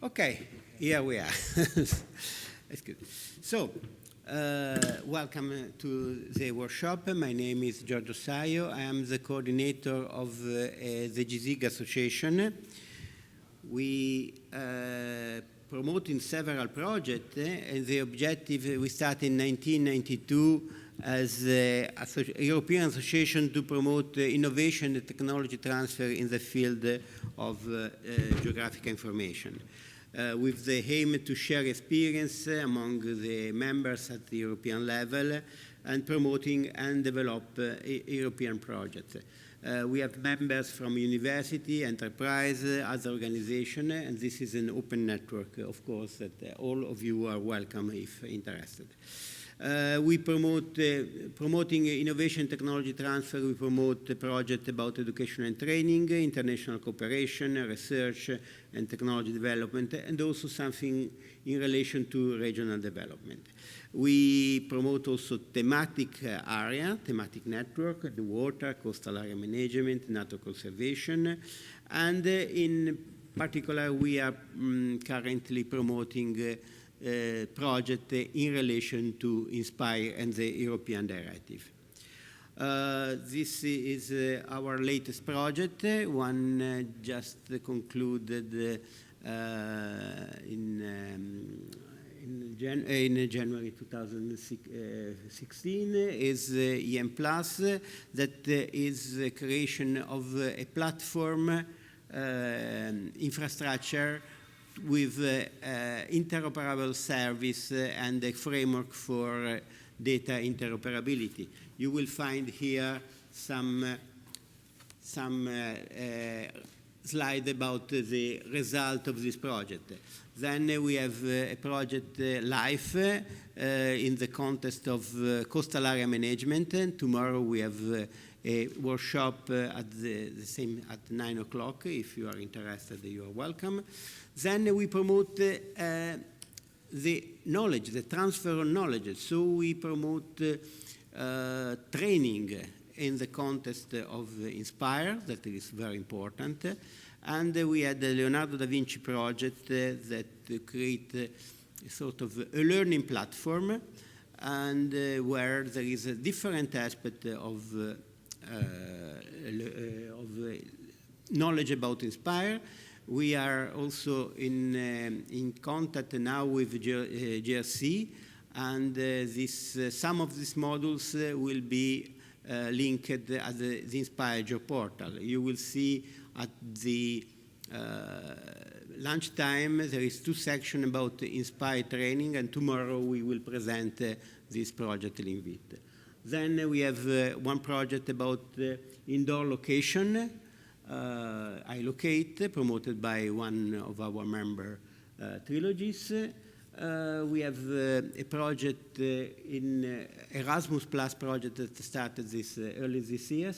Okay, here we are. That's good. So, welcome to the workshop. My name is Giorgio Saio. I am the coordinator of the GZIG Association. We promoting several projects, and the objective, we started in 1992 as a European Association to promote innovation and technology transfer in the field of geographic information, with the aim to share experience among the members at the European level and promoting and develop European projects. We have members from university, enterprise, other organizations, and this is an open network, of course, that all of you are welcome if interested. We promote promoting innovation technology transfer. We promote a project about education and training, international cooperation, research and technology development, and also something in relation to regional development. We promote also thematic area, thematic network, the water, coastal area management, nature conservation, and in particular we are currently promoting project in relation to INSPIRE and the European Directive. This is our latest project, one just concluded in January 2016, is EM Plus, that is the creation of a platform infrastructure with interoperable service and a framework for data interoperability. You will find here some slide about the result of this project. Then we have a project LIFE in the context of coastal area management. And tomorrow we have a workshop at at 9 o'clock. If you are interested, you are welcome. Then we promote the knowledge, the transfer of knowledge. So we promote training in the context of INSPIRE, that is very important. And we had the Leonardo da Vinci project that create a sort of a learning platform, and where there is a different aspect of knowledge about INSPIRE. We are also in contact now with GRC, and some of these modules will be linked at the INSPIRE GeoPortal. You will see at the lunchtime there is 2 sections about INSPIRE training, and tomorrow we will present this project in Invite. Then we have one project about indoor location, iLocate, promoted by one of our member trilogies. We have a project in Erasmus Plus project that started early this year,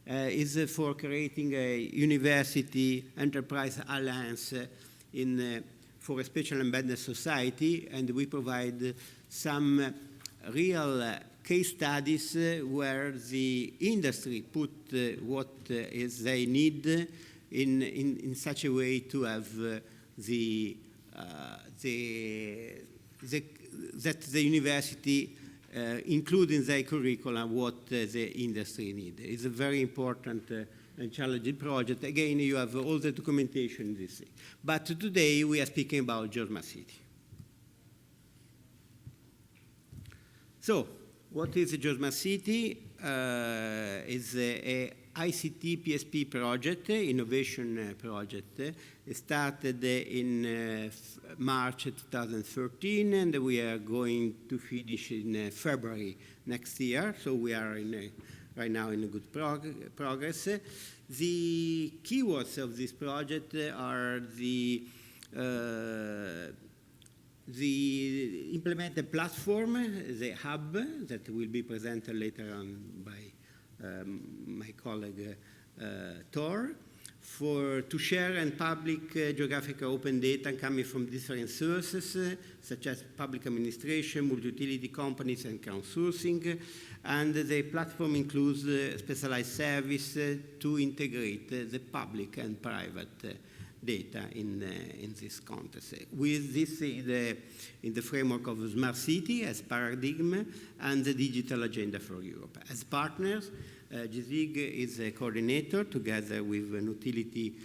is for creating a university enterprise alliance for a special embedded society, and we provide some real case studies where the industry put what is they need in such a way to have that the university include in their curriculum what the industry needs. It's a very important and challenging project. Again, you have all the documentation in this thing. But today we are speaking about GeoSmartCity. So, what is GeoSmartCity? Is a ICT PSP project, innovation project. It started in March 2013, and we are going to finish in February next year. So we are right now in a good progress. The keywords of this project are the implemented platform, the hub that will be presented later on by my colleague Thor, to share and public geographical open data coming from different sources, such as public administration, multi-utility companies, and crowdsourcing. And the platform includes specialized service to integrate the public and private data in this context. With this in the framework of Smart City as paradigm and the digital agenda for Europe. As partners, GZIG is a coordinator together with an utility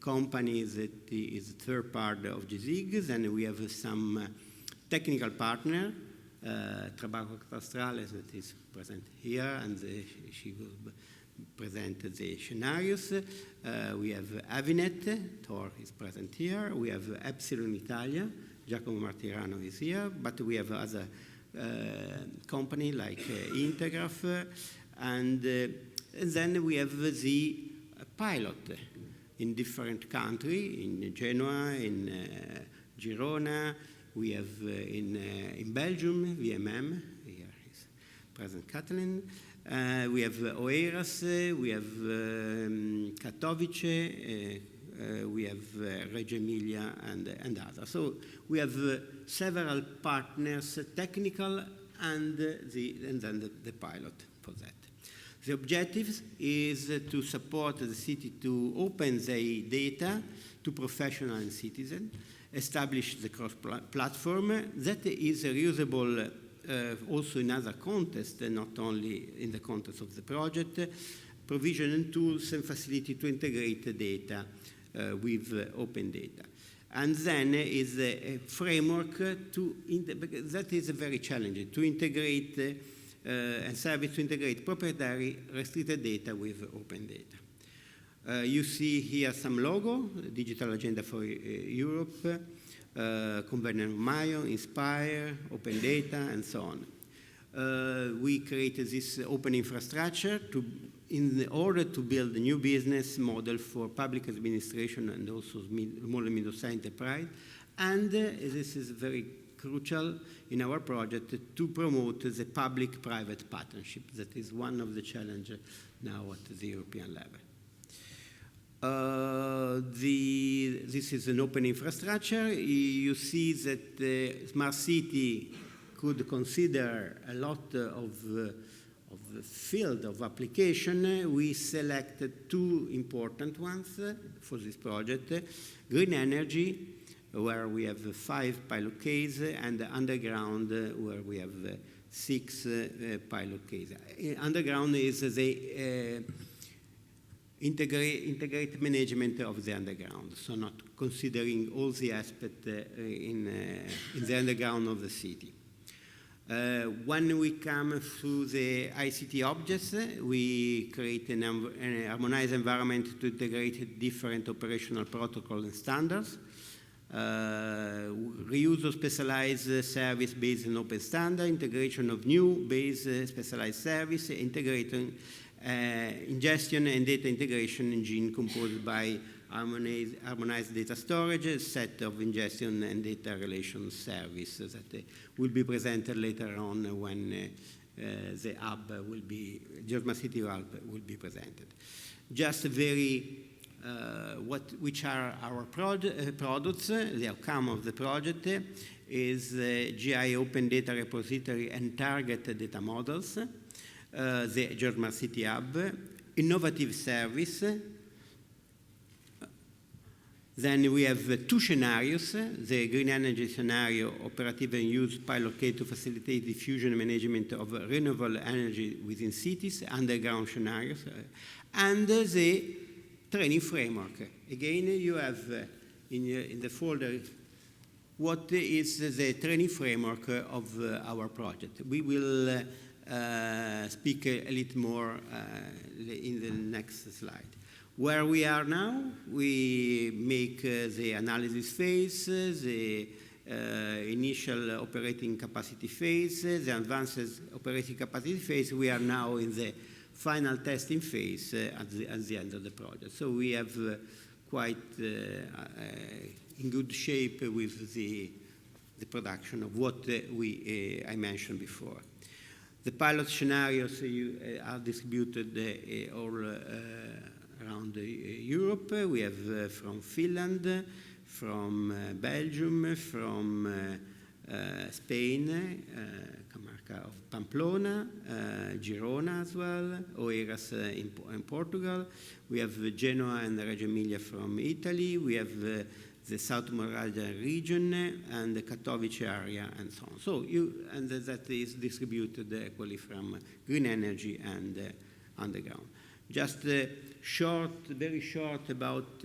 company that is the third part of GZIG. Then we have some technical partner, Trabajo Catastrales, that is present here, and she will present the scenarios. We have Avinet, Tor is present here. We have Epsilon Italia, Giacomo Martirano is here, but we have other company like Integraph, and then we have the pilot in different countries, in Genoa, in Girona. We have in Belgium, VMM, here is present Katalin. We have Oeiras, we have Katowice, we have Reggio Emilia and others. So we have several partners, technical and then the pilot for that. The objective is to support the city to open the data to professionals and citizens, establish the cross-platform that is reusable also in other contexts, not only in the context of the project, provision tools and facility to integrate the data with open data. And then is a framework that is very challenging, to integrate and service to integrate proprietary restricted data with open data. You see here some logo, Digital Agenda for Europe, Convenio Mayo, Inspire, Open Data, and so on. We created this open infrastructure in order to build a new business model for public administration and also small and medium-sized enterprise. And this is very crucial in our project to promote the public-private partnership. That is one of the challenges now at the European level. This is an open infrastructure. You see that Smart City could consider a lot of field of application. We selected two important ones for this project: green energy, where we have 5 pilot cases, and underground, where we have 6 pilot cases. Underground is the integrate management of the underground, so not considering all the aspects in the underground of the city. When we come through the ICT objects, we create an harmonized environment to integrate different operational protocols and standards. Reuse of specialized service based on open standard, integration of new base specialized service, integrating ingestion and data integration engine composed by harmonized data storage, a set of ingestion and data relation services that will be presented later on when the hub will be, GeoSmartCity hub will be presented. Just very, which are our products, the outcome of the project is GI Open Data Repository and Target Data Models, the GeoSmartCity hub, innovative service. Then we have 2 scenarios, the green energy scenario, operative and use pilot case to facilitate diffusion and management of renewable energy within cities, underground scenarios, and the training framework. Again, you have in the folder what is the training framework of our project. We will speak a little more in the next slide. Where we are now, we make the analysis phase, the initial operating capacity phase, the advanced operating capacity phase. We are now in the final testing phase at the end of the project. So we have quite in good shape with the production of what I mentioned before. The pilot scenarios are distributed all around Europe. We have from Finland, from Belgium, from Spain, Comarca of Pamplona, Girona as well, Oeiras in Portugal. We have Genoa and Reggio Emilia from Italy. We have the South Moravia region and the Katowice area and so on. So and that is distributed equally from green energy and underground. Just very short about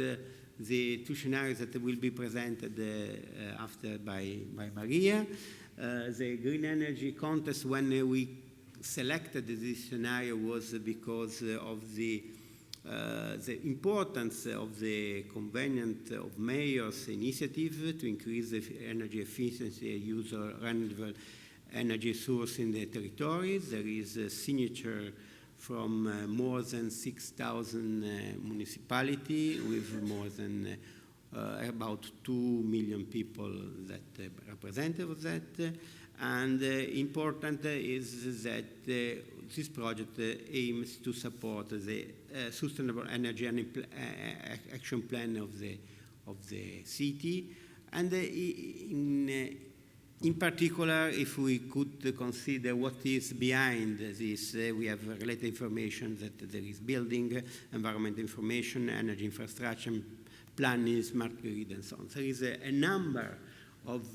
the two scenarios that will be presented after by Maria. The green energy contest, when we selected this scenario, was because of the importance of the Convention of Mayors initiative to increase the energy efficiency and use of renewable energy source in the territories. There is a signature from more than 6,000 municipalities with more than about 2 million people that representative of that. And important is that this project aims to support the sustainable energy and action plan of the city. And in particular, if we could consider what is behind this, we have related information that there is building, environmental information, energy infrastructure, planning, smart grid, and so on. There is a number of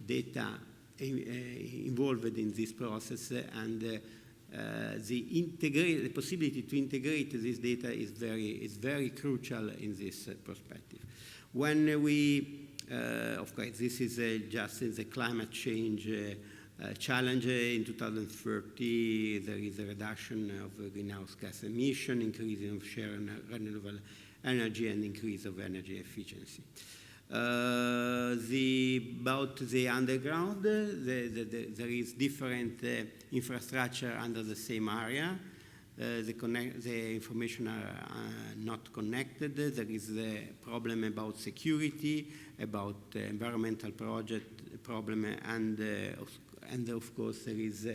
data involved in this process, and the possibility to integrate this data is very crucial in this perspective. When we of course, this is just the climate change challenge. In 2030, there is a reduction of greenhouse gas emission, increasing of share in renewable energy, and increase of energy efficiency. About the underground, there is different infrastructure under the same area. The information are not connected. There is a problem about security, about environmental project problem, and of course there is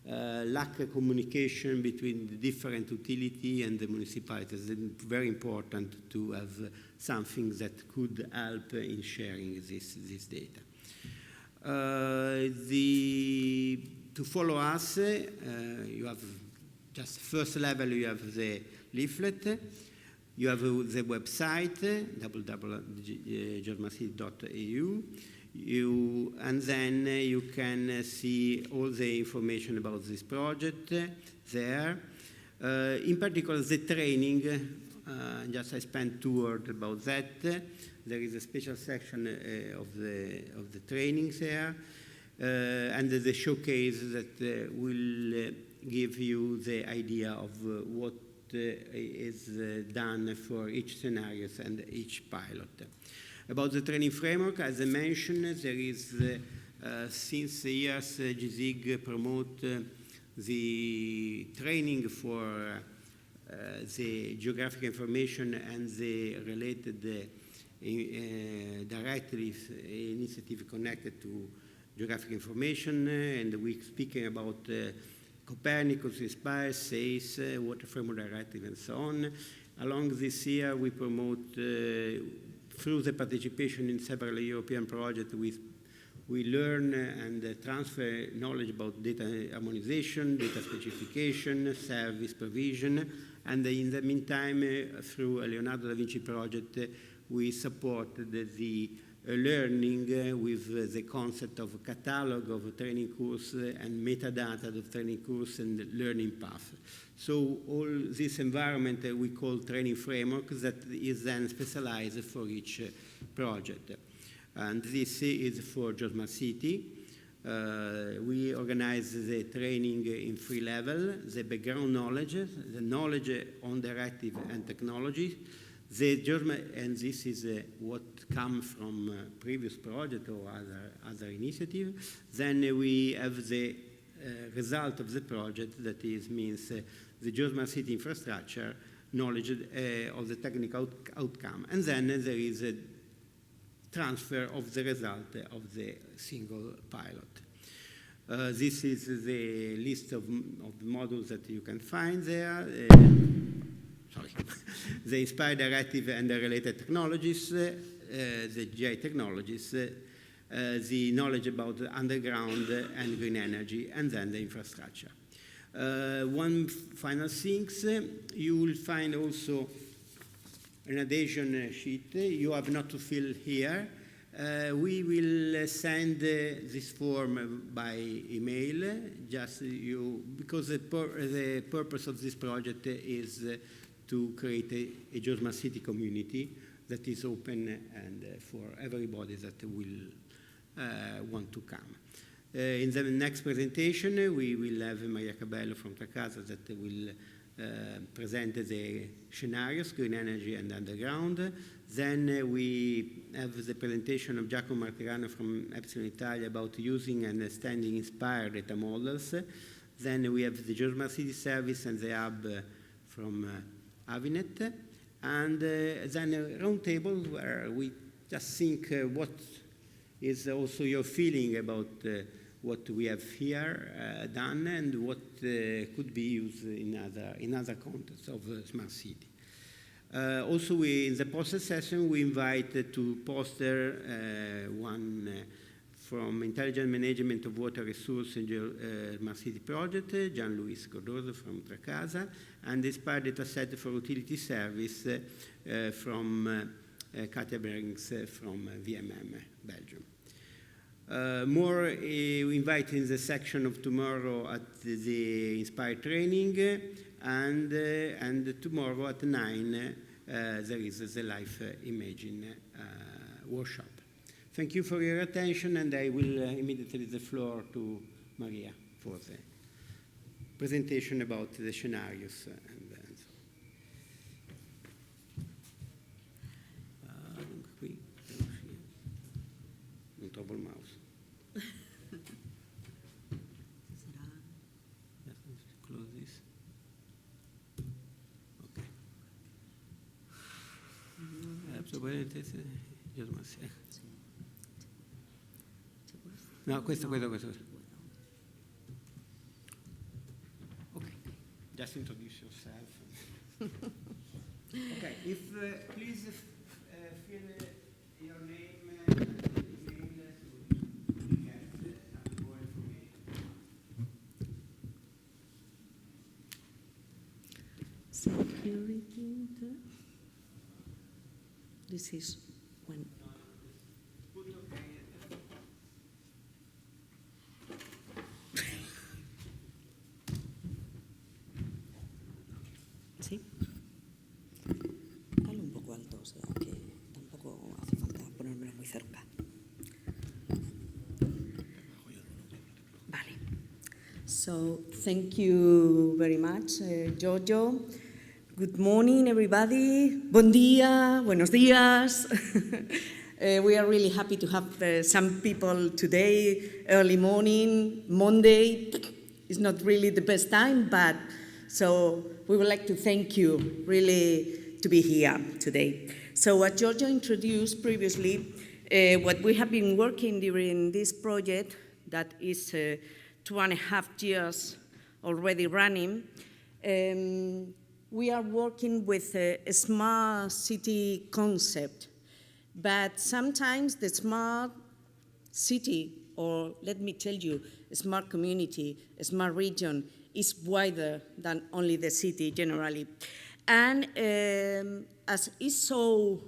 lack of communication between the different utility and the municipalities. It's very important to have something that could help in sharing this data. To follow us, you have just first level, you have the leaflet, you have the website, www.geosmartcity.eu, and then you can see all the information about this project there. In particular, the training, just I spent 2 words about that. There is a special section of the trainings there, and the showcase that will give you the idea of what is done for each scenario and each pilot. About the training framework, as I mentioned, there is, since years, GZIG promote the training for the geographic information and the related directives initiative connected to geographic information, and we're speaking about Copernicus, Inspire, SACE, Water Framework Directive, and so on. Along this year, we promote, through the participation in several European projects, we learn and transfer knowledge about data harmonization, data specification, service provision, and in the meantime, through a Leonardo da Vinci project, we supported the learning with the concept of catalog of training course and metadata of training course and learning path. So all this environment we call training framework that is then specialized for each project. And this is for GeoSmartCity. We organize the training in 3 levels: the background knowledge, the knowledge on directive and technology, and this is what comes from previous project or other initiative. Then we have the result of the project, that means the GeoSmartCity infrastructure, knowledge of the technical outcome. And then there is a transfer of the result of the single pilot. This is the list of the modules that you can find there. The Inspire Directive and the related technologies, the GI technologies, the knowledge about the underground and green energy, and then the infrastructure. One final thing, you will find also an adhesion sheet. You have not to fill here. We will send this form by email, because the purpose of this project is to create a GeoSmartCity community that is open and for everybody that will want to come. In the next presentation, we will have Maria Cabello from Tracasa that will present the scenarios, green energy and underground. Then we have the presentation of Giacomo Martirano from Epsilon Italia about using and understanding inspired data models. Then we have the GeoSmartCity service and the hub from Avinet. And then a roundtable where we just think what is also your feeling about what we have here done and what could be used in other contexts of smart city. Also, in the poster session, we invite to poster one from Intelligent Management of Water Resource in Smart City Project, Gian-Luis Cordozo from Tracasa, and the Inspired Data Set for Utility Service from Katia Berings from VMM, Belgium. More we invite in the section of tomorrow at the Inspired Training, and tomorrow at 9 there is the live imaging workshop. Thank you for your attention, and I will immediately the floor to Maria for the presentation about the scenarios. Qui non trovo il mouse. Close this. Okay. No, questo. Okay, just introduce yourself. Okay, if please fill your name and email to get some more information. Security. This is when. Sí. Dale un poco alto, o sea que tampoco hace falta ponérmelo muy cerca. Vale. So, thank you very much, Giorgio. Good morning, everybody. Bon dia, buenos días. We are really happy to have some people today, early morning, Monday. It's not really the best time, but so we would like to thank you really to be here today. So what Giorgio introduced previously, what we have been working during this project that is 2.5 years already running, we are working with a smart city concept, but sometimes the smart city, or let me tell you, a smart community, a smart region, is wider than only the city generally. And as is so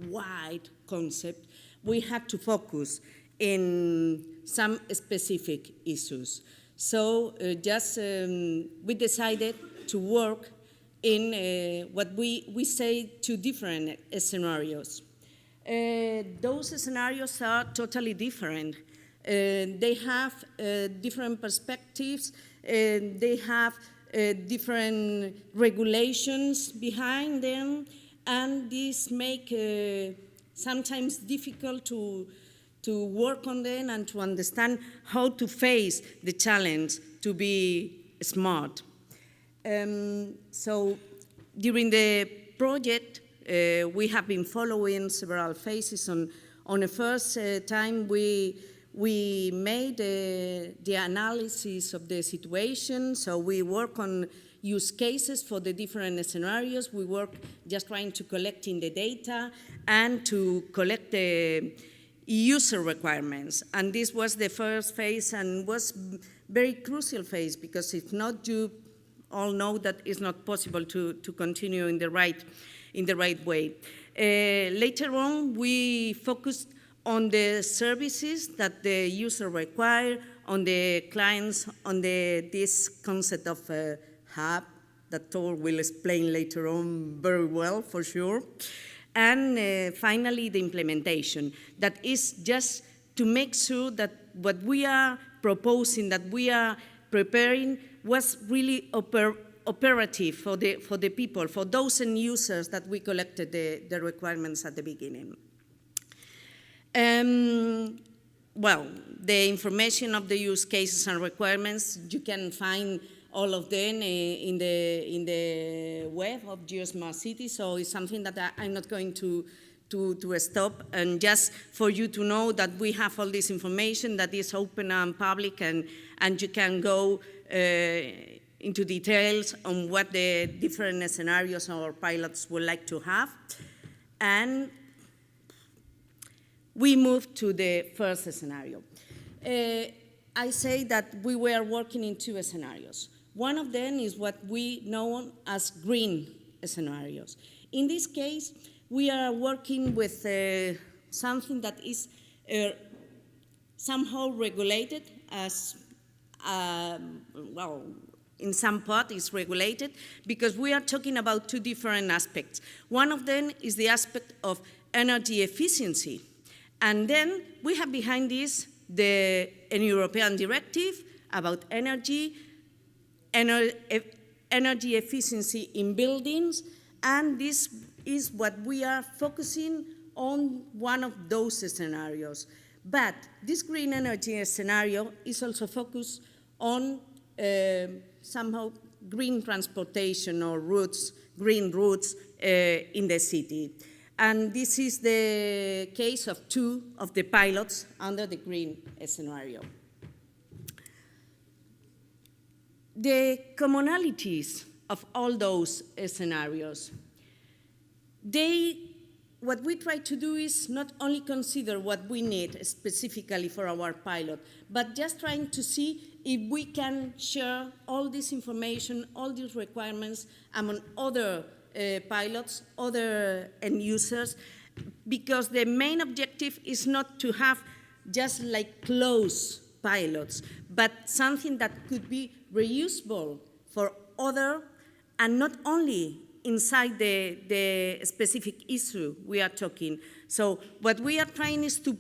wide concept, we have to focus in some specific issues. So we decided to work in what we say 2 different scenarios. Those scenarios are totally different. They have different perspectives, they have different regulations behind them, and this make sometimes difficult to work on them and to understand how to face the challenge to be smart. So during the project, we have been following several phases. On the first time, we made the analysis of the situation. So we work on use cases for the different scenarios. We work just trying to collecting the data and to collect the user requirements. And this was the first phase and was very crucial phase, because if not, you all know that it's not possible to continue in the right way. Later on, we focused on the services that the user require, on the clients, on this concept of a hub that Thor will explain later on very well, for sure. And finally, the implementation. That is just to make sure that what we are proposing, that we are preparing, was really operative for the people, for those end users that we collected the requirements at the beginning. Well, the information of the use cases and requirements, you can find all of them in the web of GeoSmartCity, so it's something that I'm not going to stop, and just for you to know that we have all this information that is open and public, and you can go into details on what the different scenarios our pilots would like to have. And we moved to the first scenario. I say that we were working in two scenarios. One of them is what we know as green scenarios. In this case, we are working with something that is somehow regulated as, well, in some part is regulated, because we are talking about two different aspects. One of them is the aspect of energy efficiency. And then we have behind this the European directive about energy efficiency in buildings, and this is what we are focusing on, one of those scenarios. But this green energy scenario is also focused on somehow green transportation or routes, green routes in the city. And this is the case of two of the pilots under the green scenario. The commonalities of all those scenarios, what we try to do is not only consider what we need specifically for our pilot, but just trying to see if we can share all this information, all these requirements among other pilots, other end users, because the main objective is not to have just like closed pilots, but something that could be reusable for other, and not only inside the specific issue we are talking. So what we are trying is to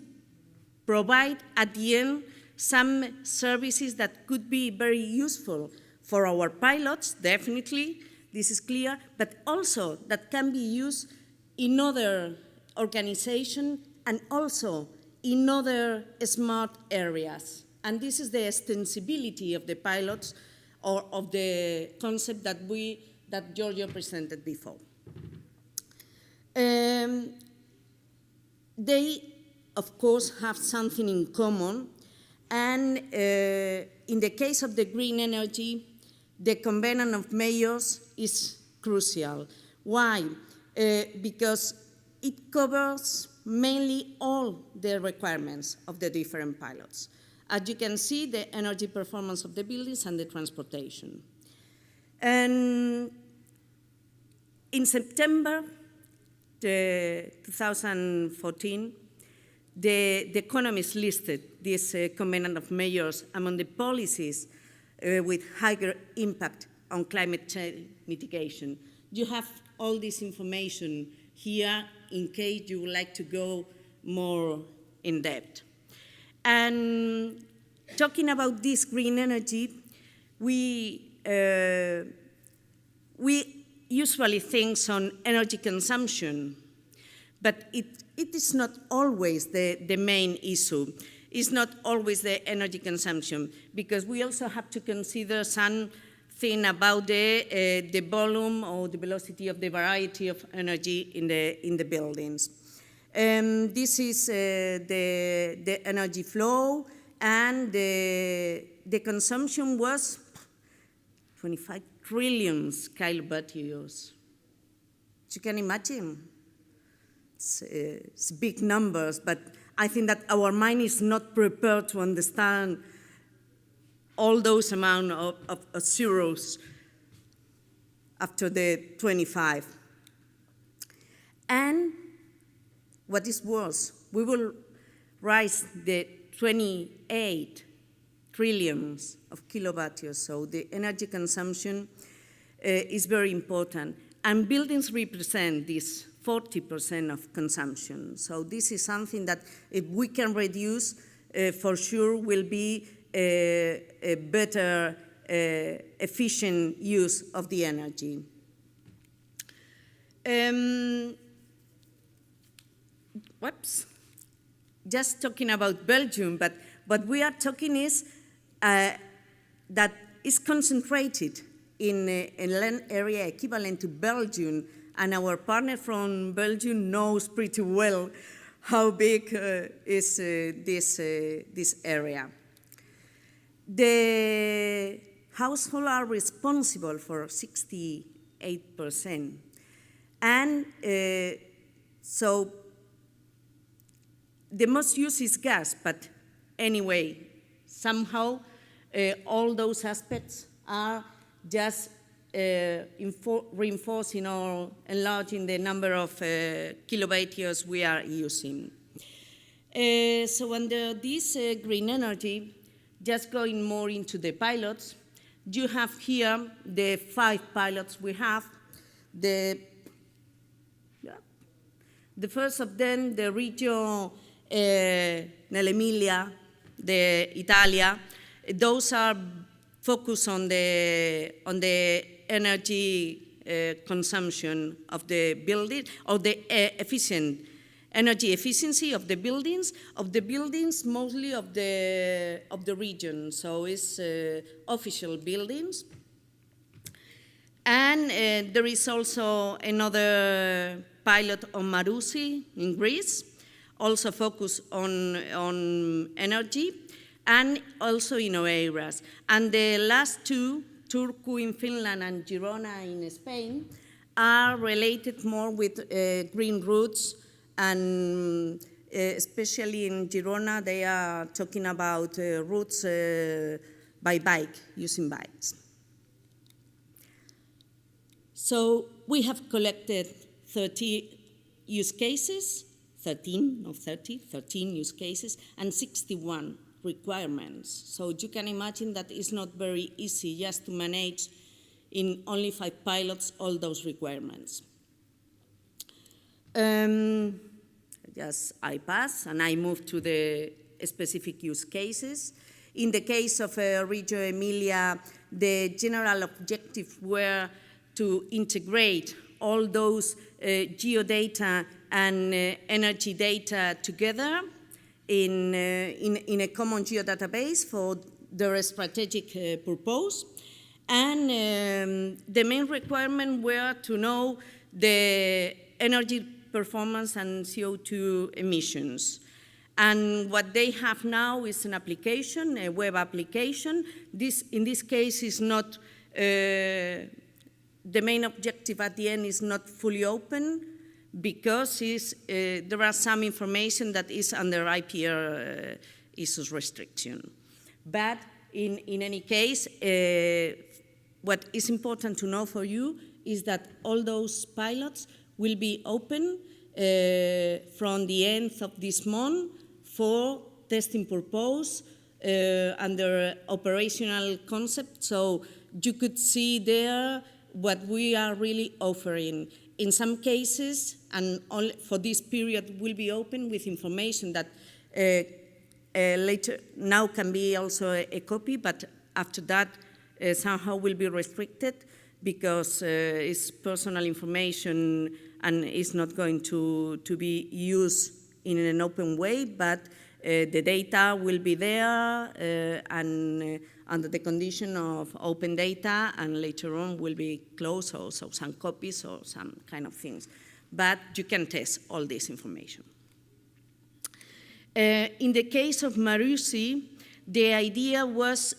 provide at the end some services that could be very useful for our pilots, definitely, this is clear, but also that can be used in other organizations and also in other smart areas. And this is the extensibility of the pilots, or of the concept that Giorgio presented before. They, of course, have something in common, and in the case of the green energy, the covenant of mayors is crucial. Why? Because it covers mainly all the requirements of the different pilots. As you can see, the energy performance of the buildings and the transportation. And in September 2014, the Economist listed this covenant of mayors among the policies with higher impact on climate change mitigation. You have all this information here in case you would like to go more in depth. And talking about this green energy, we usually think on energy consumption, but it is not always the main issue. It's not always the energy consumption, because we also have to consider something about the volume or the velocity of the variety of energy in the buildings. This is the energy flow, and the consumption was 25 trillion kilobatuars. You can imagine, it's big numbers, but I think that our mind is not prepared to understand all those amount of zeros after the 25. And what is worse, we will rise the 28 trillions of kilowatts, so the energy consumption is very important. And buildings represent this 40% of consumption. So this is something that if we can reduce, for sure will be a better, efficient use of the energy. Whoops. Just talking about Belgium, but what we are talking is that is concentrated in a land area equivalent to Belgium, and our partner from Belgium knows pretty well how big is this area. The households are responsible for 68%, and so the most used is gas, but anyway, somehow all those aspects are just reinforcing or enlarging the number of kilowatt-hours we are using. So under this green energy, just going more into the pilots, you have here the 5 pilots we have. The first of them, the region nell'Emilia, the Italia, those are focused on the energy consumption of the building, or the energy efficiency of the buildings mostly of the region. So it's official buildings. And there is also another pilot on Marousi in Greece, also focused on energy, and also in Oeiras. And the last 2, Turku in Finland and Girona in Spain, are related more with green routes, and especially in Girona, they are talking about routes by bike, using bikes. So we have collected 30 use cases, 13 use cases, and 61 requirements. So you can imagine that it's not very easy just to manage in only 5 pilots all those requirements. Just I pass and I move to the specific use cases. In the case of Reggio Emilia, the general objective were to integrate all those geodata and energy data together in a common geodatabase for their strategic purpose. And the main requirement were to know the energy performance and CO2 emissions. And what they have now is an application, a web application. In this case, is not the main objective at the end is not fully open, because there are some information that is under IPR issues restriction. But in any case, what is important to know for you is that all those pilots will be open from the end of this month for testing purpose under operational concept. So you could see there what we are really offering. In some cases, and all for this period, will be open with information that later now can be also a copy, but after that somehow will be restricted, because it's personal information and it's not going to be used in an open way, but the data will be there and under the condition of open data, and later on will be closed, or so some copies or some kind of things. But you can test all this information. In the case of Marousi, the idea was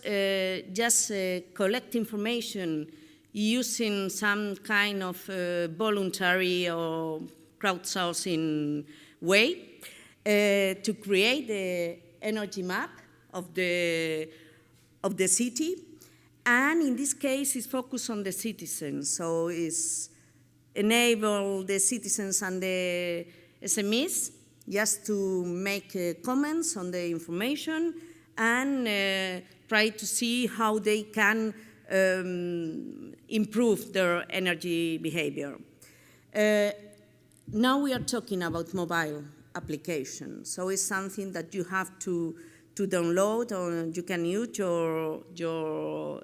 just collect information using some kind of voluntary or crowdsourcing way. to create the energy map of the city. And in this case, it's focused on the citizens. So it's enable the citizens and the SMEs just to make comments on the information and try to see how they can improve their energy behavior. Now we are talking about mobile applications. So it's something that you have to download, or you can use your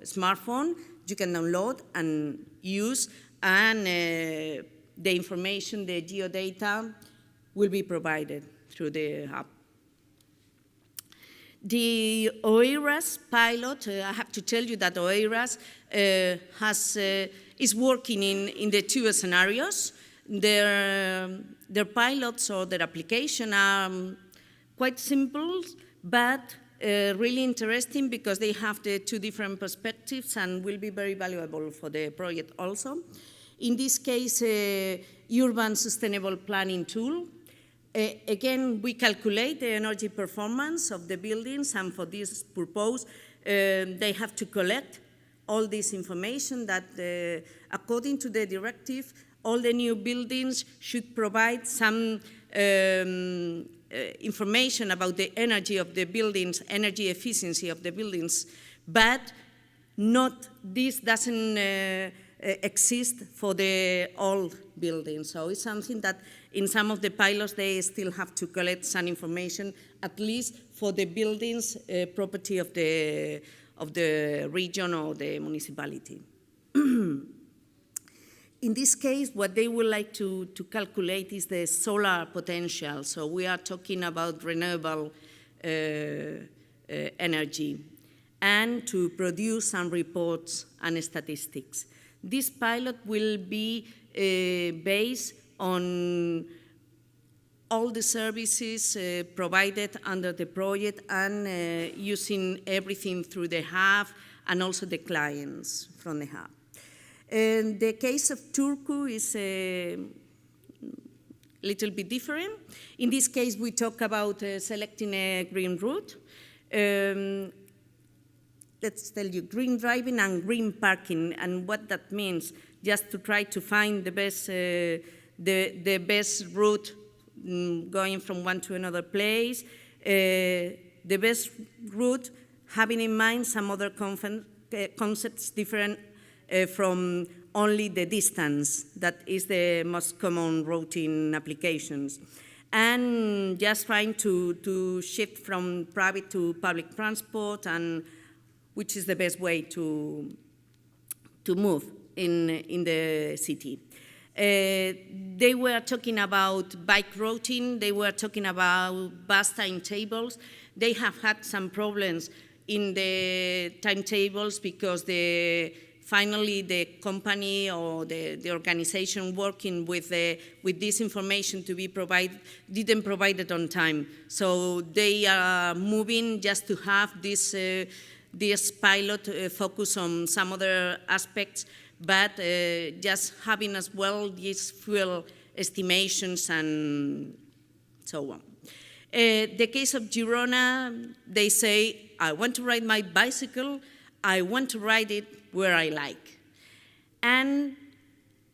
smartphone. You can download and use, and the information, the geodata, will be provided through the hub. The OERAS pilot, I have to tell you that OERAS is working in the two scenarios. Their pilots or their application are quite simple, but really interesting because they have the two different perspectives and will be very valuable for the project also. In this case, urban sustainable planning tool. Again, we calculate the energy performance of the buildings, and for this purpose, they have to collect all this information that, according to the directive, all the new buildings should provide some information about the energy of the buildings, energy efficiency of the buildings, but this doesn't exist for the old buildings. So it's something that in some of the pilots they still have to collect some information, at least for the buildings property of the region or the municipality. In this case, what they would like to calculate is the solar potential. So we are talking about renewable energy, and to produce some reports and statistics. This pilot will be based on all the services provided under the project and using everything through the hub and also the clients from the hub. In the case of Turku is a little bit different. In this case, we talk about selecting a green route. Let's tell you, green driving and green parking, and what that means, just to try to find the best route going from one to another place, the best route having in mind some other concepts different from only the distance, that is the most common routing applications. And just trying to shift from private to public transport, and which is the best way to move in the city. They were talking about bike routing, they were talking about bus timetables. They have had some problems in the timetables because finally the company or the organization working with this information to be provided didn't provide it on time. So they are moving just to have this pilot focus on some other aspects, but just having as well these fuel estimations and so on. The case of Girona, they say, I want to ride my bicycle, I want to ride it where I like. And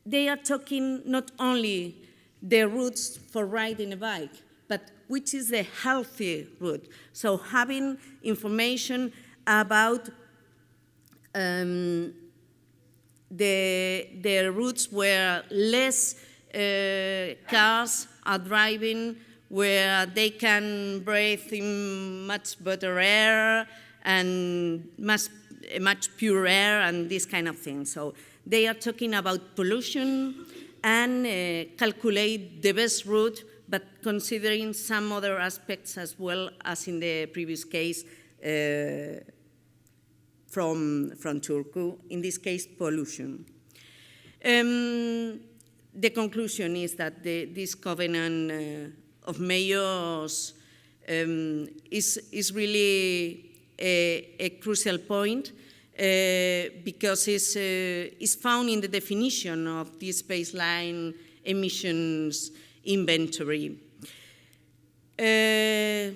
they are talking not only the routes for riding a bike, but which is the healthy route. So having information about the routes where less cars are driving, where they can breathe in much better air and much pure air and this kind of thing. So they are talking about pollution and calculate the best route, but considering some other aspects as well as in the previous case from Turku, in this case pollution. The conclusion is that this covenant of mayors is really a crucial point because it's found in the definition of this baseline emissions inventory. And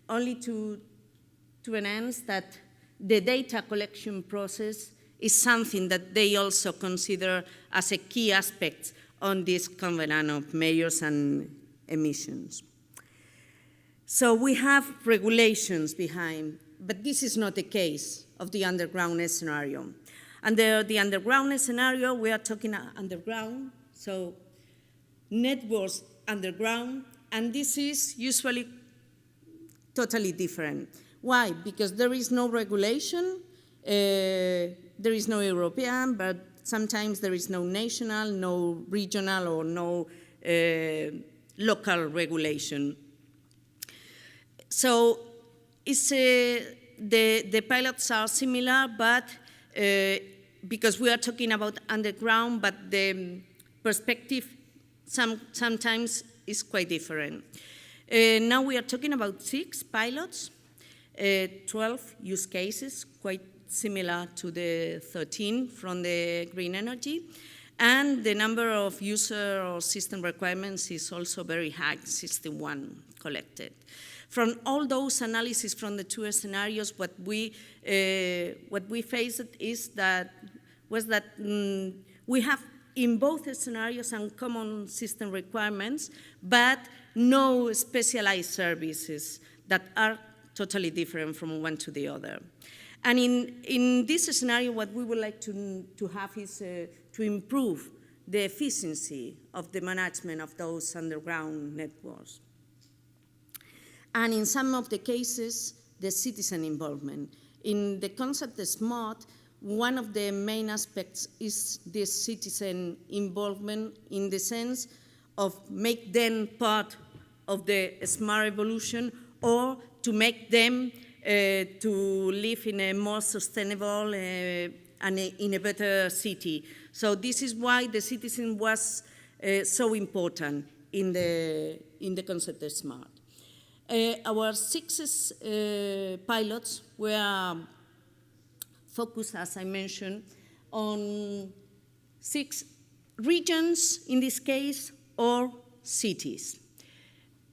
only to enhance that the data collection process is something that they also consider as a key aspect on this covenant of measures and emissions. So we have regulations behind, but this is not the case of the underground scenario. Under the underground scenario, we are talking underground, so networks underground, and this is usually totally different. Why? Because there is no regulation, there is no European, but sometimes there is no national, no regional, or no local regulation. So it's, the pilots are similar, but because we are talking about underground, but the perspective sometimes is quite different. Now we are talking about 6 pilots, 12 use cases, quite similar to the 13 from the green energy. And the number of user or system requirements is also very high, 61 collected. From all those analyses from the 2 scenarios, what we faced is that we have in both scenarios some common system requirements, but no specialized services that are totally different from one to the other. And in this scenario, what we would like to have is to improve the efficiency of the management of those underground networks. And in some of the cases, the citizen involvement. In the concept of SMART, one of the main aspects is this citizen involvement in the sense of make them part of the smart evolution, or to make them to live in a more sustainable and in a better city. So this is why the citizen was so important in the concept of SMART. Our 6 pilots were focused, as I mentioned, on 6 regions, in this case, or cities.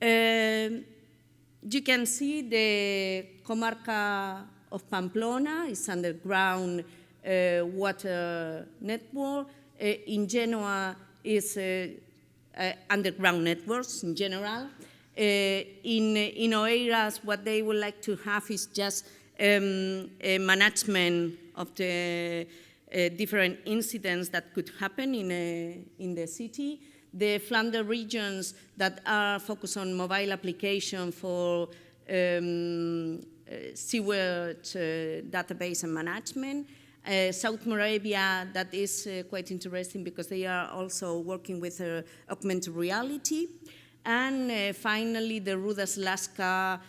You can see the Comarca of Pamplona is underground water network. In Genoa is underground networks in general. In Oeiras, what they would like to have is just a management of the different incidents that could happen in the city. The Flanders regions that are focused on mobile application for sewage database and management. South Moravia, that is quite interesting because they are also working with augmented reality. And finally, the Ruda Slaska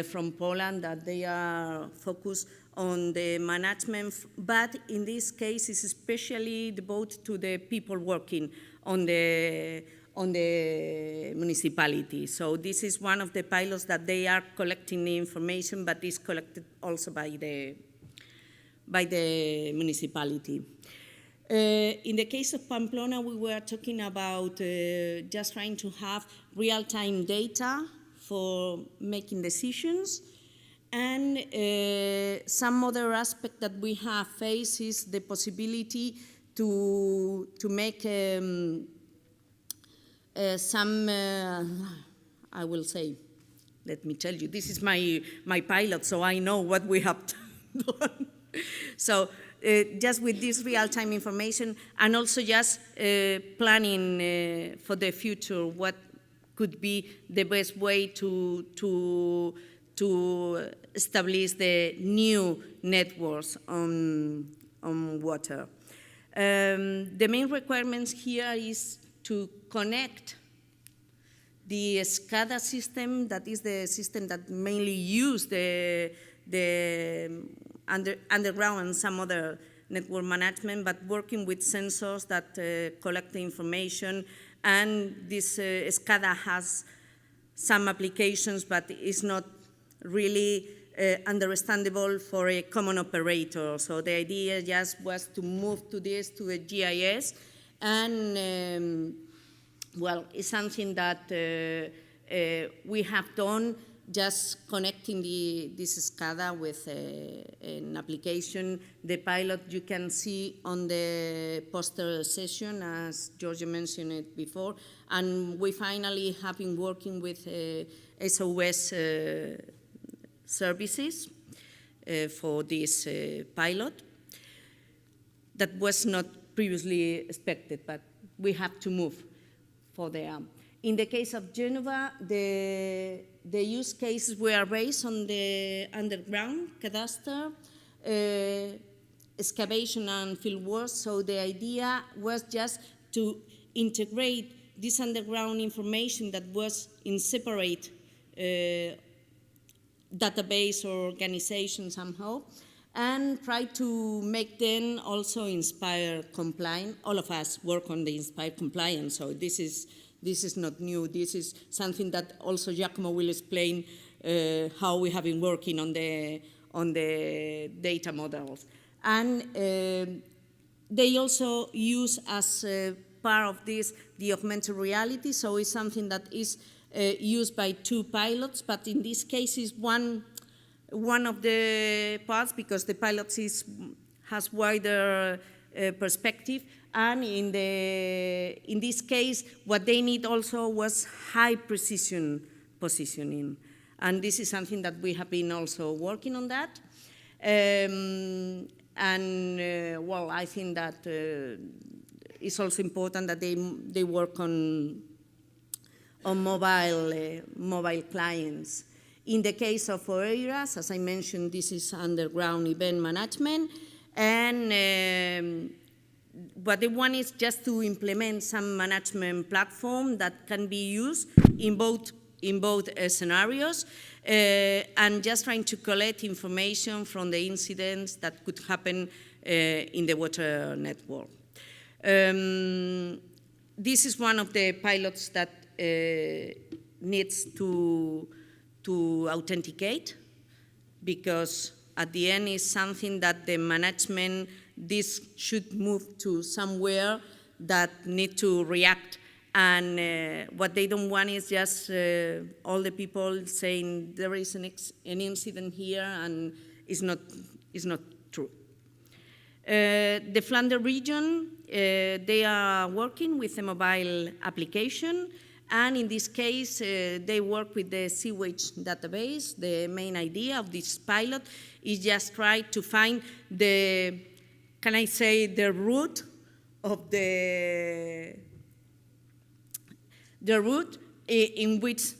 from Poland, that they are focused on the management, but in this case, it's especially devoted to the people working on the municipality. So this is one of the pilots that they are collecting the information, but is collected also by the municipality. In the case of Pamplona, we were talking about just trying to have real-time data for making decisions. And some other aspect that we have faced is the possibility to make some, I will say, let me tell you, this is my pilot, so I know what we have done. So just with this real-time information, and also just planning for the future, what could be the best way to establish the new networks on water. The main requirements here is to connect the SCADA system, that is the system that mainly use the underground and some other network management, but working with sensors that collect the information. And this SCADA has some applications, but it's not really understandable for a common operator. So the idea just was to move to this, to a GIS, and well, it's something that we have done just connecting this SCADA with an application. The pilot you can see on the poster session, as Giorgio mentioned it before, and we finally have been working with SOS services for this pilot. That was not previously expected, but we have to move for there. In the case of Genova, the use cases were based on the underground cadastre, excavation and field work. So the idea was just to integrate this underground information that was in separate database or organization somehow, and try to make them also Inspire compliant. All of us work on the Inspire compliance, so this is not new. This is something that also Giacomo will explain how we have been working on the data models. And they also use as part of this the augmented reality, so it's something that is used by 2 pilots, but in this case is one of the parts, because the pilot has wider perspective, and in this case, what they need also was high precision positioning, and this is something that we have been also working on that. Well, I think that it's also important that they work on mobile clients. In the case of OERAS, as I mentioned, this is underground event management, and what they want is just to implement some management platform that can be used in both scenarios, and just trying to collect information from the incidents that could happen in the water network. This is one of the pilots that needs to authenticate, because at the end is something that the management, this should move to somewhere that need to react, and what they don't want is just all the people saying there is an incident here, and it's not true. The Flanders region, they are working with a mobile application, and in this case, they work with the sewage database. The main idea of this pilot is just try to find the route of the route in which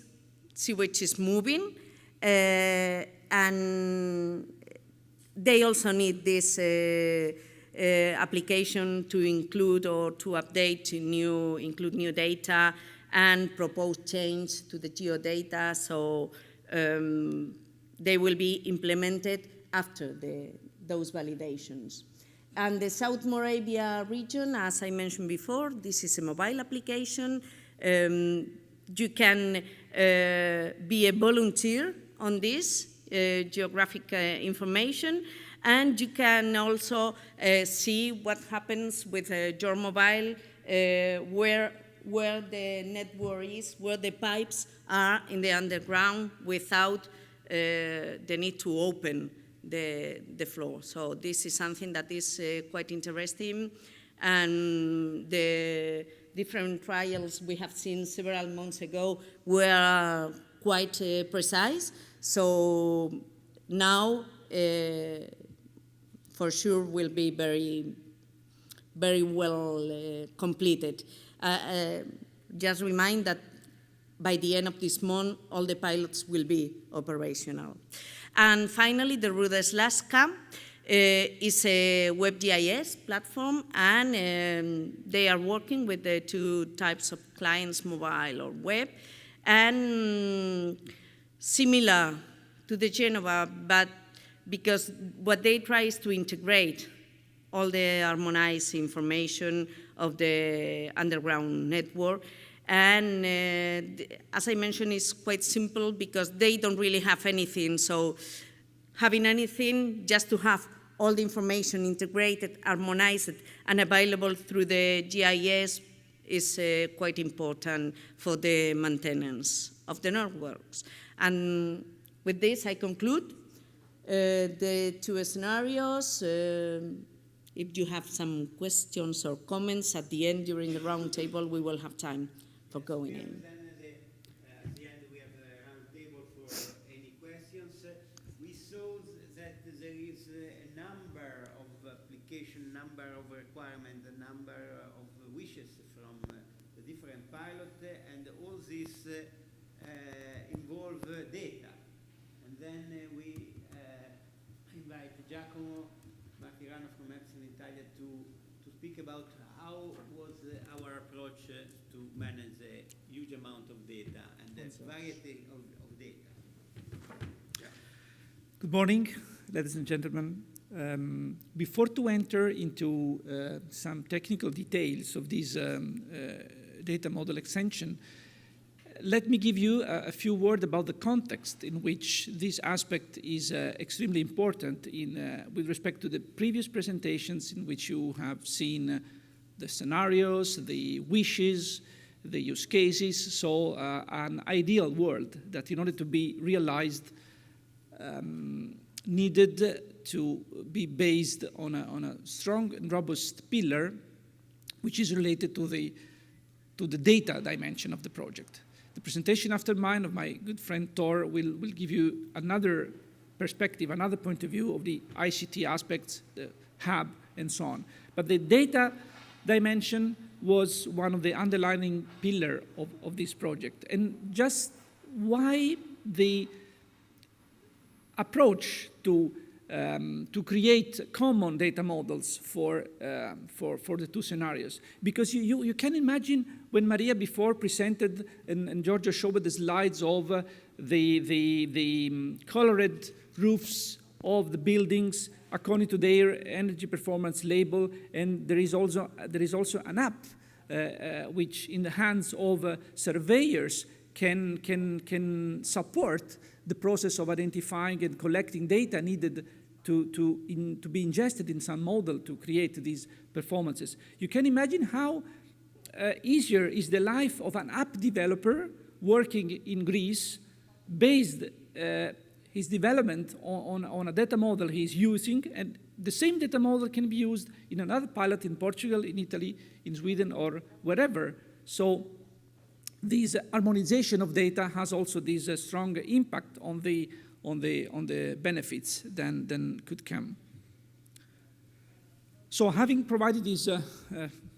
sewage is moving, and they also need this application to include or to update include new data and propose change to the geodata, so they will be implemented after those validations. And the South Moravia region, as I mentioned before, this is a mobile application. You can be a volunteer on this geographic information, and you can also see what happens with your mobile, where the network is, where the pipes are in the underground without the need to open the floor. So this is something that is quite interesting, and the different trials we have seen several months ago were quite precise. So now, for sure, will be very, very well completed. Just remind that by the end of this month, all the pilots will be operational. And finally, the Ruda/Slaska is a WebGIS platform, and they are working with the 2 types of clients, mobile or web, and similar to the Genova, but because what they try is to integrate all the harmonized information of the underground network. And as I mentioned, it's quite simple because they don't really have anything. So having anything, just to have all the information integrated, harmonized, and available through the GIS is quite important for the maintenance of the networks. And with this, I conclude the two scenarios. If you have some questions or comments at the end during the roundtable, we will have time for going in. At the end, we have a roundtable for any questions. We saw that there is a number of application, number of requirements, a number of wishes from the different pilots, and all this involve data. And then we invite Giacomo Martirano from Epson Italia to speak about how was our approach to manage a huge amount of data and the variety of data. Yeah. Good morning, ladies and gentlemen. Before to enter into some technical details of this data model extension, let me give you a few words about the context in which this aspect is extremely important with respect to the previous presentations in which you have seen the scenarios, the wishes, the use cases, so an ideal world that in order to be realized needed to be based on a strong and robust pillar which is related to the data dimension of the project. The presentation after mine of my good friend Thor will give you another perspective, another point of view of the ICT aspects, the hub, and so on. But the data dimension was one of the underlying pillars of this project. And just why the approach to create common data models for the two scenarios. Because you can imagine when Maria before presented and Giorgio showed the slides of the colored roofs of the buildings according to their energy performance label, and there is also an app which in the hands of surveyors can support the process of identifying and collecting data needed to be ingested in some model to create these performances. You can imagine how easier is the life of an app developer working in Greece, based his development on a data model he's using, and the same data model can be used in another pilot in Portugal, in Italy, in Sweden, or wherever. So this harmonization of data has also this strong impact on the benefits than could come. So having provided these,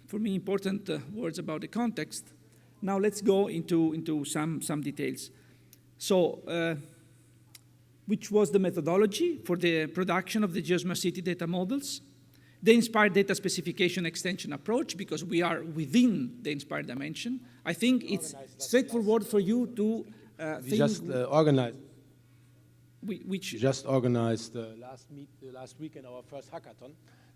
for me, important words about the context, now let's go into some details. So, which was the methodology for the production of the GeoSmartCity data models? The inspired data specification extension approach, because we are within the inspired dimension. I think it's straightforward for you to we just organized. We just organized last weekend our first hackathon.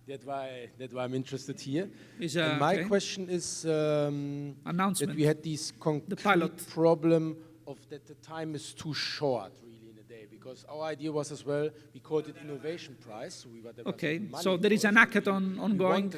That's why I'm interested here. And my question is that we had this concrete problem of that the time is too short, really, in a day. Because our idea was as well, we called it innovation prize. So we were so there is an hackathon ongoing.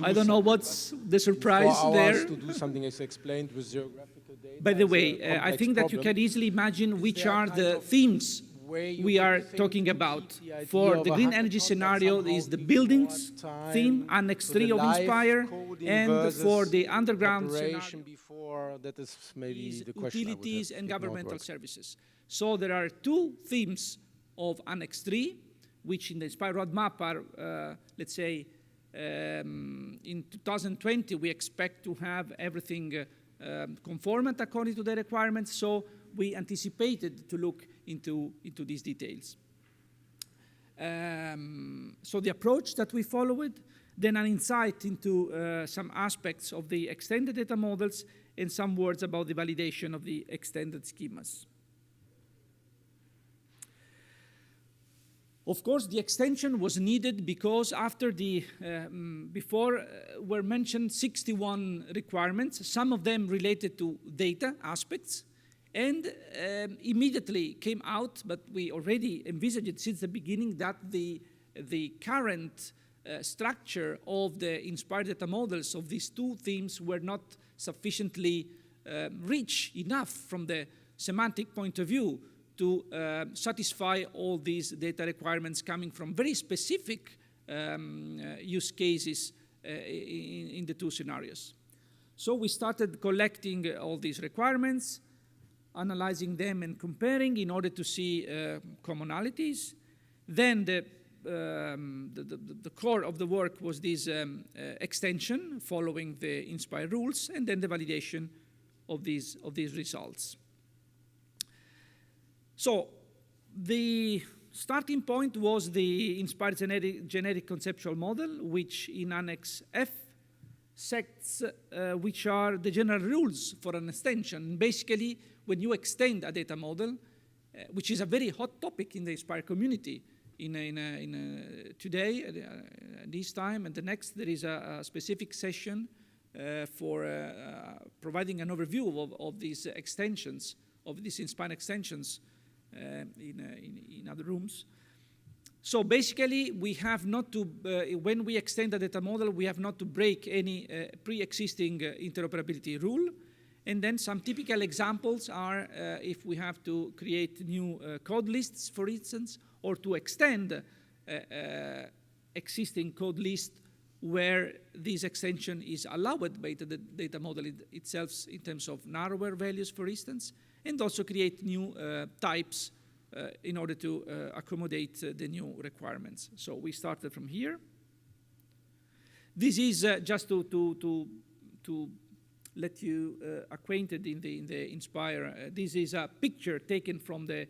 I don't know what's the surprise there. To do something as explained with geographical data. By the way, I think that you can easily imagine which are the themes we are talking about. For the green energy scenario is the buildings theme, Annex 3 of Inspire, and for the underground scenario that is maybe the question utilities and governmental services. So there are two themes of Annex 3, which in the Inspire roadmap are, let's say, in 2020 we expect to have everything conformant according to the requirements, so we anticipated to look into these details. So the approach that we followed, then an insight into some aspects of the extended data models, and some words about the validation of the extended schemas. Of course, the extension was needed because after the, before were mentioned 61 requirements, some of them related to data aspects, and immediately came out, but we already envisaged it since the beginning, that the current structure of the inspired data models of these two themes were not sufficiently rich enough from the semantic point of view to satisfy all these data requirements coming from very specific use cases in the two scenarios. So we started collecting all these requirements, analyzing them and comparing in order to see commonalities. Then the core of the work was this extension following the INSPIRE rules, and then the validation of these results. So the starting point was the INSPIRE generic conceptual model, which in Annex F sets which are the general rules for an extension. Basically, when you extend a data model, which is a very hot topic in the INSPIRE community, today, this time, and the next, there is a specific session for providing an overview of these extensions, of these INSPIRE extensions in other rooms. So basically, we have not to, when we extend a data model, we have not to break any pre-existing interoperability rule. And then some typical examples are if we have to create new code lists, for instance, or to extend existing code list where this extension is allowed by the data model itself in terms of narrower values, for instance, and also create new types in order to accommodate the new requirements. So we started from here. This is just to let you acquainted in the INSPIRE. This is a picture taken from the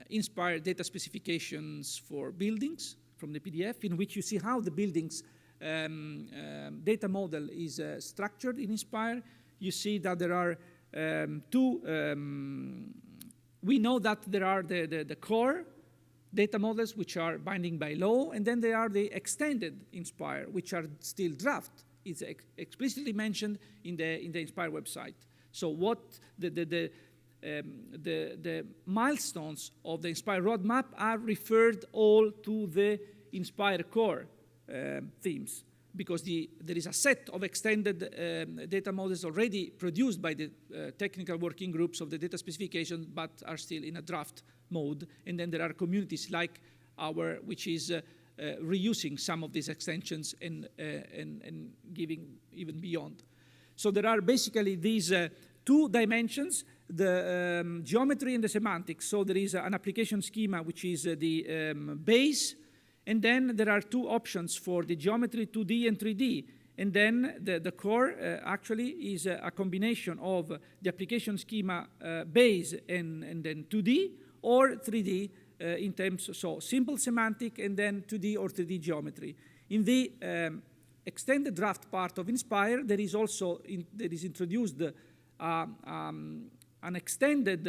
INSPIRE data specifications for buildings from the PDF, in which you see how the buildings data model is structured in INSPIRE. You see that there are we know that there are the core data models, which are binding by law, and then there are the extended INSPIRE, which are still draft. It's explicitly mentioned in the INSPIRE website. So what the milestones of the INSPIRE roadmap are referred all to the INSPIRE core themes, because there is a set of extended data models already produced by the technical working groups of the data specification, but are still in a draft mode. And then there are communities like our, which is reusing some of these extensions and giving even beyond. So there are basically these two dimensions, the geometry and the semantics. So there is an application schema, which is the base, and then there are two options for the geometry, 2D and 3D. And then the core actually is a combination of the application schema base and then 2D or 3D in terms, so simple semantic and then 2D or 3D geometry. In the extended draft part of INSPIRE, there is also, there is introduced an extended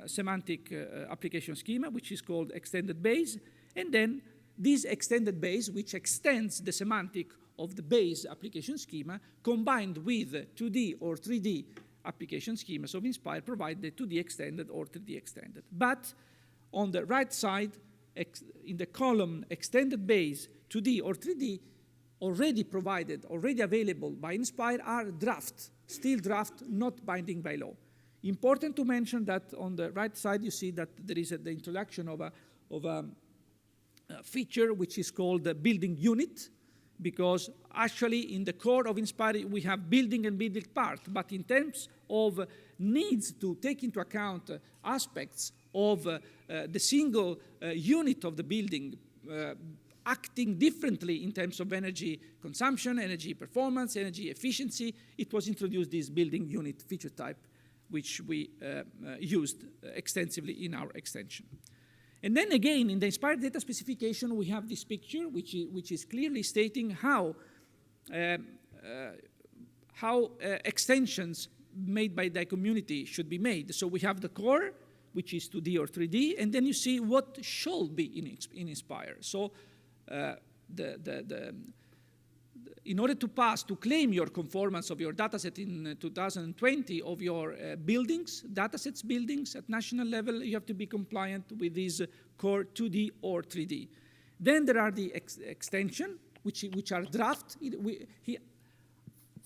semantic application schema, which is called extended base. And then this extended base, which extends the semantic of the base application schema, combined with 2D or 3D application schemas of INSPIRE, provide the 2D extended or 3D extended. But on the right side, in the column extended base, 2D or 3D, already provided, already available by INSPIRE, are draft, still draft, not binding by law. Important to mention that on the right side, you see that there is the introduction of a feature which is called the building unit, because actually in the core of INSPIRE we have building and building part, but in terms of needs to take into account aspects of the single unit of the building acting differently in terms of energy consumption, energy performance, energy efficiency, it was introduced this building unit feature type, which we used extensively in our extension. And then again, in the INSPIRE data specification, we have this picture, which is clearly stating how extensions made by the community should be made. So we have the core, which is 2D or 3D, and then you see what should be in INSPIRE. So in order to pass, to claim your conformance of your dataset in 2020 of your buildings, datasets buildings at national level, you have to be compliant with these core 2D or 3D. Then there are the extension, which are draft.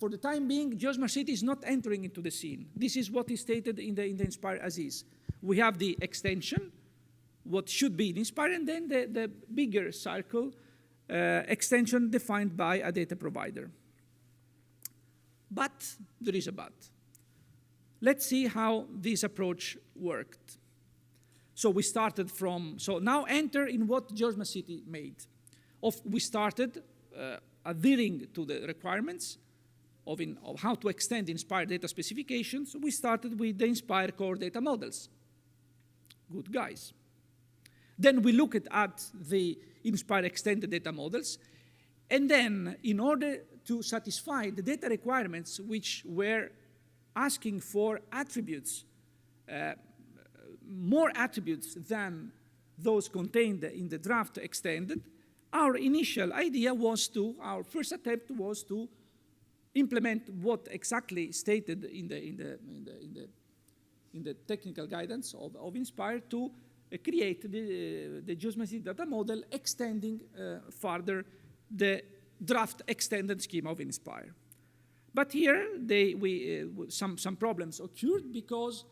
for the time being, GeoSmartCity is not entering into the scene. This is what is stated in the Inspire as is. We have the extension, what should be in Inspire, and then the bigger circle extension defined by a data provider. But there is a but. Let's see how this approach worked. So we started from, so now enter in what GeoSmartCity made. We started adhering to the requirements of how to extend Inspire data specifications. We started with the Inspire core data models. Good guys. Then we looked at the Inspire extended data models, and then in order to satisfy the data requirements which were asking for attributes, more attributes than those contained in the draft extended, our initial idea was to, our first attempt was to implement what exactly stated in the technical guidance of Inspire to create the GeoSmartCity data model extending further the draft extended schema of Inspire. But here, some problems occurred because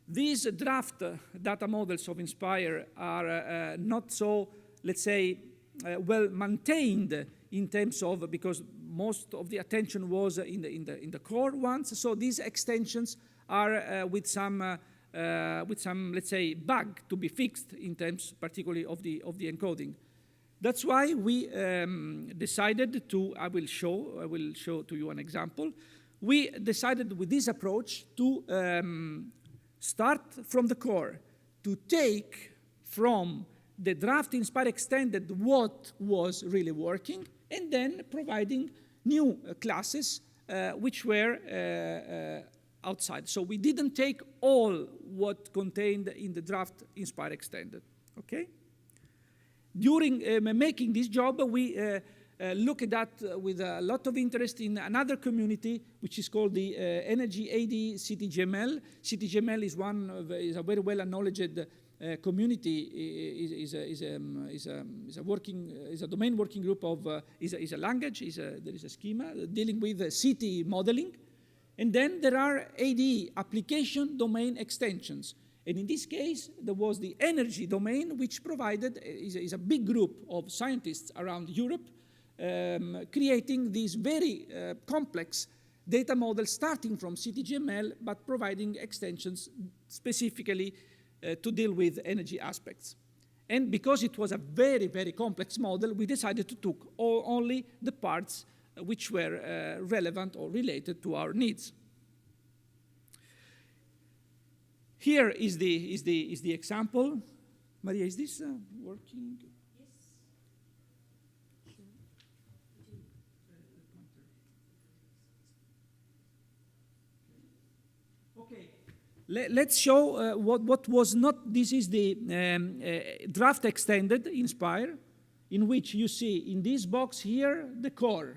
these draft data models of Inspire are not so, let's say, well maintained in terms of, because most of the attention was in the core ones. So these extensions are with some, let's say, bug to be fixed in terms, particularly of the encoding. That's why we decided to, I will show to you an example. We decided with this approach to start from the core, to take from the draft Inspire extended what was really working, and then providing new classes which were outside. So we didn't take all what contained in the draft Inspire extended, okay? During making this job, we looked at with a lot of interest in another community, which is called the Energy AD CityGML. CityGML is a very well acknowledged community, is a domain working group of, is a language, there is a schema dealing with city modeling. And then there are AD, application domain extensions. And in this case, there was the energy domain, which provided, is a big group of scientists around Europe, creating these very complex data models starting from CityGML, but providing extensions specifically to deal with energy aspects. And because it was a very, very complex model, we decided to take only the parts which were relevant or related to our needs. Here is the example. Maria, is this working? Yes. Okay. Let's show what was not. This is the draft extended Inspire, in which you see in this box here the core.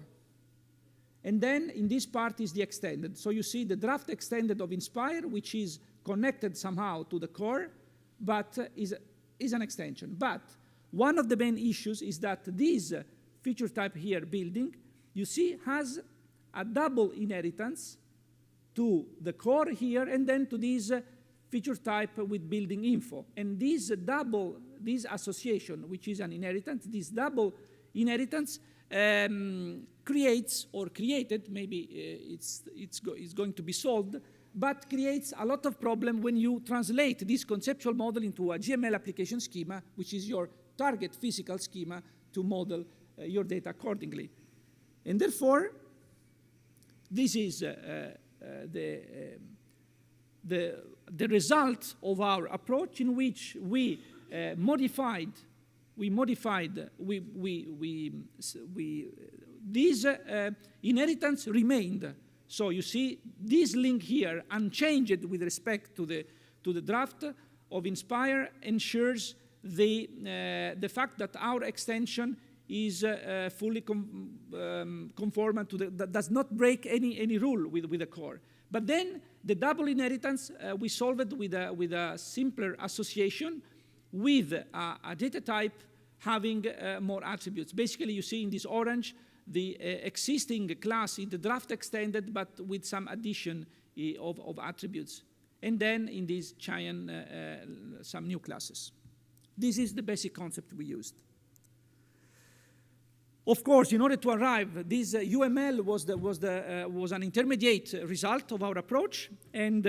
And then in this part is the extended. So you see the draft extended of Inspire, which is connected somehow to the core, but is an extension. But one of the main issues is that this feature type here, building, you see has a double inheritance to the core here and then to this feature type with building info. And this association, which is an inheritance, this double inheritance creates, or created, maybe it's going to be solved, but creates a lot of problem when you translate this conceptual model into a GML application schema, which is your target physical schema to model your data accordingly. And therefore, this is the result of our approach, in which we this inheritance remained. So you see this link here, unchanged with respect to the draft of Inspire, ensures the fact that our extension is fully conformant to that does not break any rule with the core. But then the double inheritance we solved with a simpler association with a data type having more attributes. Basically, you see in this orange the existing class in the draft extended, but with some addition of attributes. And then in this giant, some new classes. This is the basic concept we used. Of course, in order to arrive, this UML was an intermediate result of our approach, and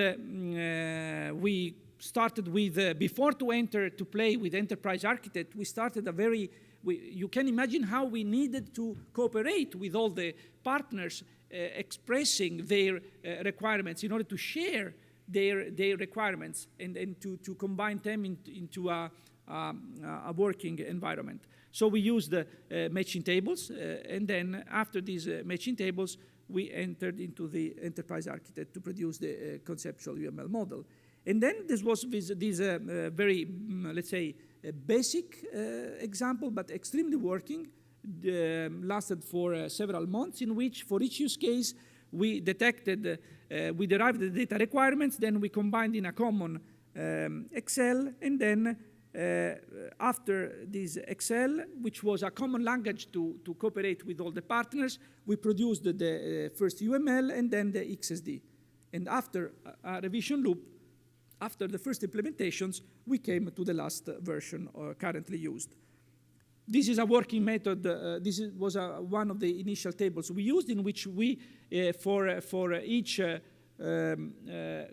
we started with, before to enter to play with Enterprise Architect, we started a very, you can imagine how we needed to cooperate with all the partners expressing their requirements in order to share their requirements and to combine them into a working environment. So we used matching tables, and then after these matching tables, we entered into the Enterprise Architect to produce the conceptual UML model. And then this was this very, let's say, basic example, but extremely working, lasted for several months, in which for each use case, we detected, we derived the data requirements, then we combined in a common Excel, and then after this Excel, which was a common language to cooperate with all the partners, we produced the first UML and then the XSD. And after a revision loop, after the first implementations, we came to the last version currently used. This is a working method. Was one of the initial tables we used, in which we, for each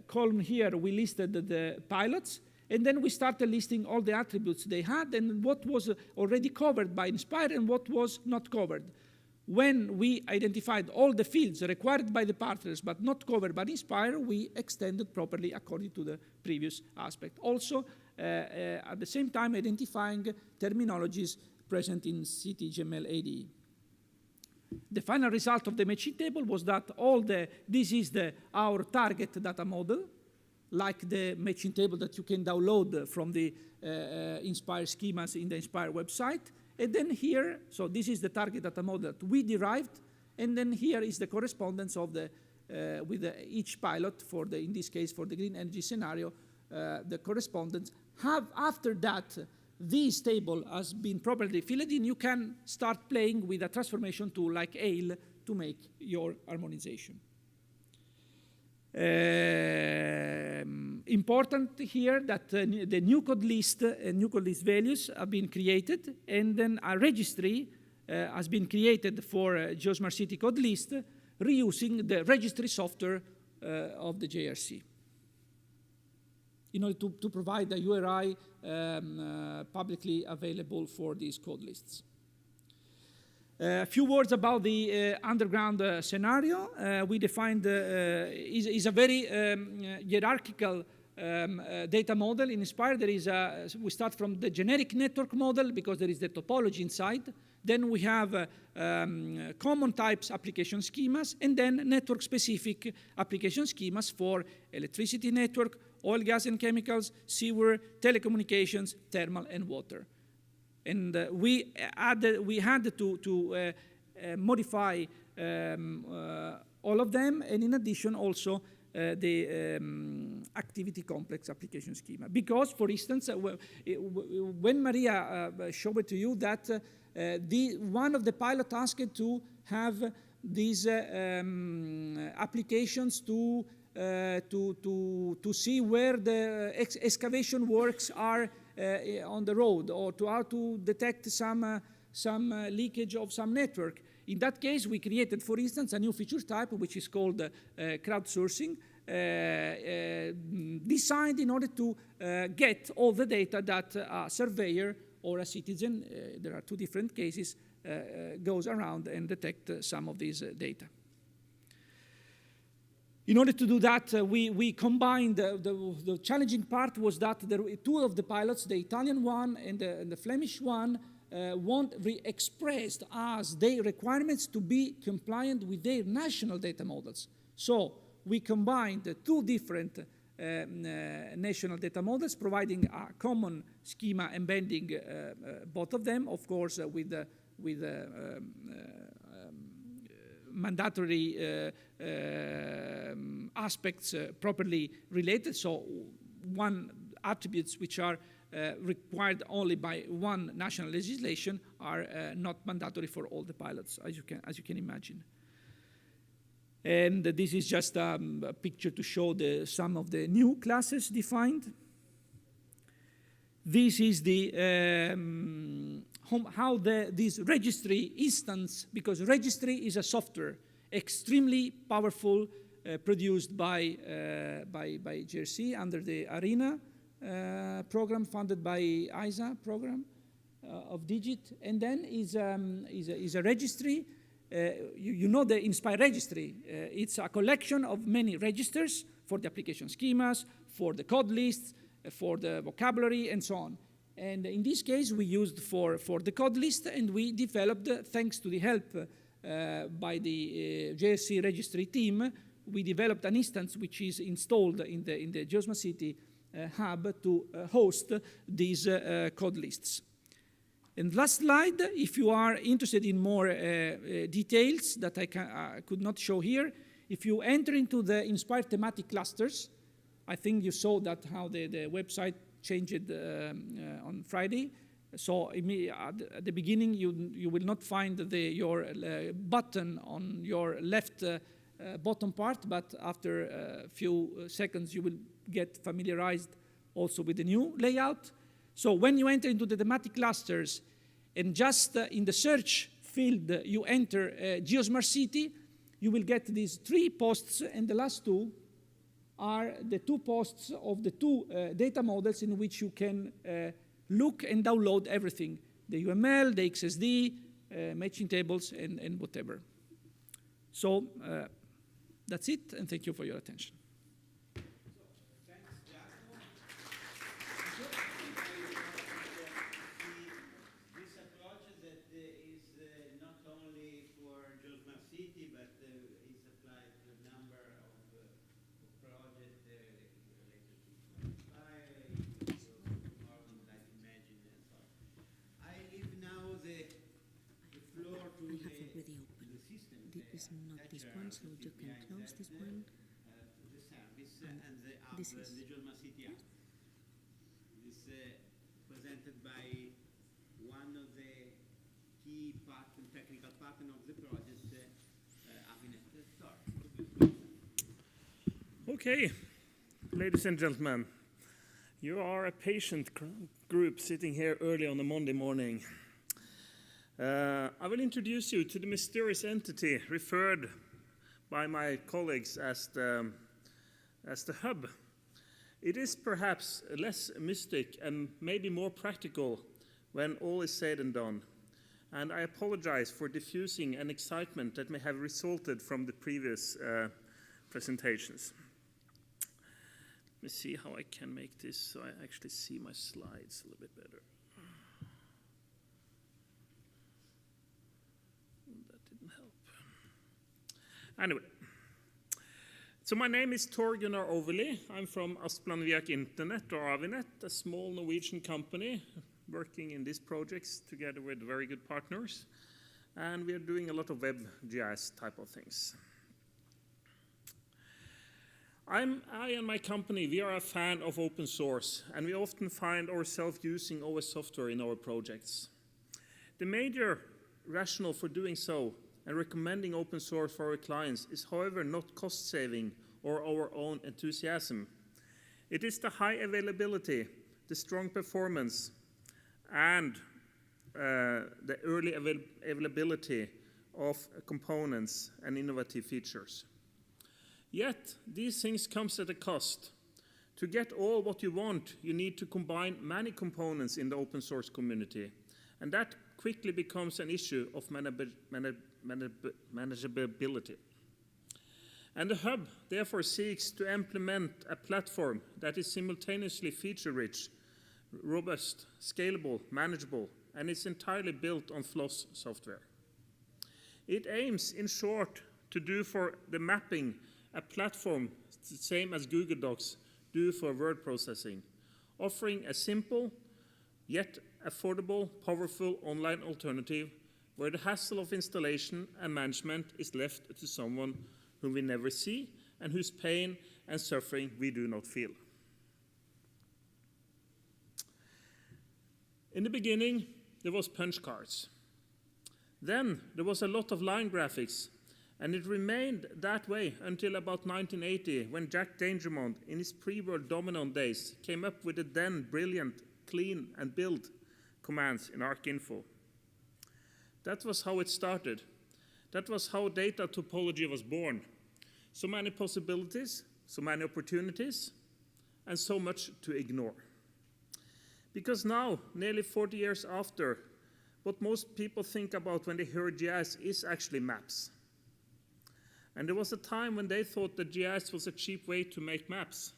column here, we listed the pilots. And then we started listing all the attributes they had and what was already covered by Inspire and what was not covered. When we identified all the fields required by the partners but not covered by Inspire, we extended properly according to the previous aspect. Also, at the same time, identifying terminologies present in CityGML ADE. The final result of the matching table was that this is our target data model, like the matching table that you can download from the Inspire schemas in the Inspire website. And then here, so this is the target data model that we derived, and then here is the correspondence of with each pilot for in this case, for the green energy scenario, the correspondence. After that, this table has been properly filled in, you can start playing with a transformation tool like Ale to make your harmonization. Important here that the new code list and new code list values have been created, and then a registry has been created for GeoSmartCity code list, reusing the registry software of the JRC in order to provide a URI publicly available for these code lists. A few words about the underground scenario. We defined is a very hierarchical data model in Inspire. We start from the generic network model because there is the topology inside. Then we have common types application schemas, and then network-specific application schemas for electricity network, oil, gas, and chemicals, sewer, telecommunications, thermal, and water. And we had to modify all of them, and in addition also the activity complex application schema. Because, for instance, when Maria showed it to you that one of the pilot asked to have these applications to see where the excavation works are on the road, or to how to detect some leakage of some network. In that case, we created, for instance, a new feature type, which is called crowdsourcing, designed in order to get all the data that a surveyor or a citizen, there are two different cases, goes around and detect some of these data. In order to do that, we combined, the challenging part was that there were two of the pilots, the Italian one and the Flemish one, expressed as their requirements to be compliant with their national data models. So we combined two different national data models, providing a common schema embedding both of them, of course, with mandatory aspects properly related. So one attributes which are required only by one national legislation are not mandatory for all the pilots, as you can imagine. And this is just a picture to show some of the new classes defined. This is how this registry instance, because registry is a software extremely powerful, produced by GRC under the ARENA program funded by ISA program of Digit, and then is a registry. You know the INSPIRE registry. It's a collection of many registers for the application schemas, for the code lists, for the vocabulary, and so on. And in this case, we used for the code list, and we developed, thanks to the help by the JSC registry team, we developed an instance which is installed in the GeoSmartCity hub to host these code lists. And last slide, if you are interested in more details that I could not show here, if you enter into the INSPIRE thematic clusters, I think you saw that how the website changed on Friday. So at the beginning, you will not find your button on your left bottom part, but after a few seconds, you will get familiarized also with the new layout. So when you enter into the thematic clusters, and just in the search field, you enter GeoSmartCity, you will get these 3 posts, and the last 2 are the 2 posts of the 2 data models in which you can look and download everything, the UML, the XSD, matching tables, and whatever. So that's it, and thank you for your attention. Is not this one, so you can close this one. The service and the app, this is the GeoSmartCity app. This presented by one of the key technical partners of the project, Avinet. Okay, ladies and gentlemen, you are a patient group sitting here early on a Monday morning. I will introduce you to the mysterious entity referred by my colleagues as the hub. It is perhaps less mystic and maybe more practical when all is said and done. And I apologize for diffusing an excitement that may have resulted from the previous presentations. Let me see how I can make this so I actually see my slides a little bit better. Anyway, so my name is Tor Gunnar Overli. I'm from Asplanviak Internet, or Avinet, a small Norwegian company working in these projects together with very good partners. And we are doing a lot of WebGIS type of things. I and my company, we are a fan of open source, and we often find ourselves using OS software in our projects. The major rationale for doing so and recommending open source for our clients is, however, not cost-saving or our own enthusiasm. It is the high availability, the strong performance, and the early availability of components and innovative features. Yet, these things come at a cost. To get all what you want, you need to combine many components in the open source community, and that quickly becomes an issue of manageability. And the hub therefore seeks to implement a platform that is simultaneously feature-rich, robust, scalable, manageable, and is entirely built on FLOSS software. It aims, in short, to do for the mapping a platform the same as Google Docs do for word processing, offering a simple yet affordable, powerful online alternative where the hassle of installation and management is left to someone whom we never see and whose pain and suffering we do not feel. In the beginning, there was punch cards. Then there was a lot of line graphics, and it remained that way until about 1980, when Jack Dangermond, in his pre-World Dominant days, came up with the then brilliant clean and build commands in ArcInfo. That was how it started. That was how data topology was born. So many possibilities, so many opportunities, and so much to ignore. Because now, nearly 40 years after, what most people think about when they hear GIS is actually maps. And there was a time when they thought that GIS was a cheap way to make maps.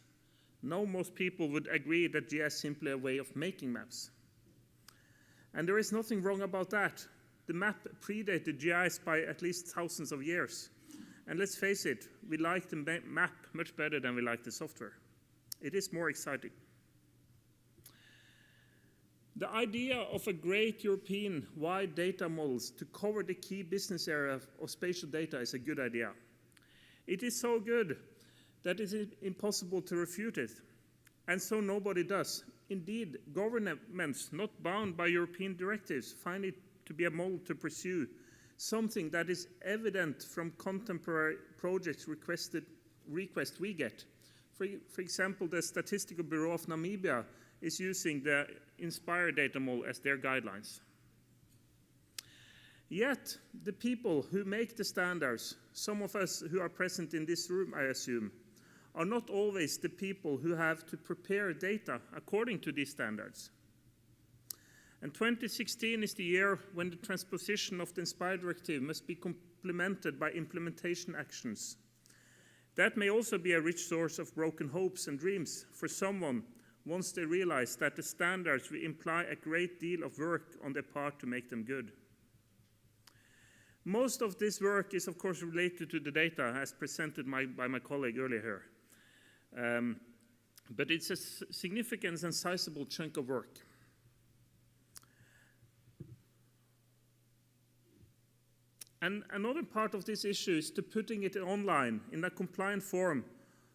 Now most people would agree that GIS is simply a way of making maps. And there is nothing wrong about that. The map predated GIS by at least thousands of years. And let's face it, we like the map much better than we like the software. It is more exciting. The idea of a great European-wide data models to cover the key business area of spatial data is a good idea. It is so good that it is impossible to refute it, and so nobody does. Indeed, governments not bound by European directives find it to be a model to pursue, something that is evident from contemporary projects requests we get. For example, the Statistical Bureau of Namibia is using the Inspire data model as their guidelines. Yet, the people who make the standards, some of us who are present in this room, I assume, are not always the people who have to prepare data according to these standards. And 2016 is the year when the transposition of the Inspire directive must be complemented by implementation actions. That may also be a rich source of broken hopes and dreams for someone once they realize that the standards will imply a great deal of work on their part to make them good. Most of this work is, of course, related to the data as presented by my colleague earlier here. But it's a significant and sizable chunk of work. And another part of this issue is to putting it online in a compliant form.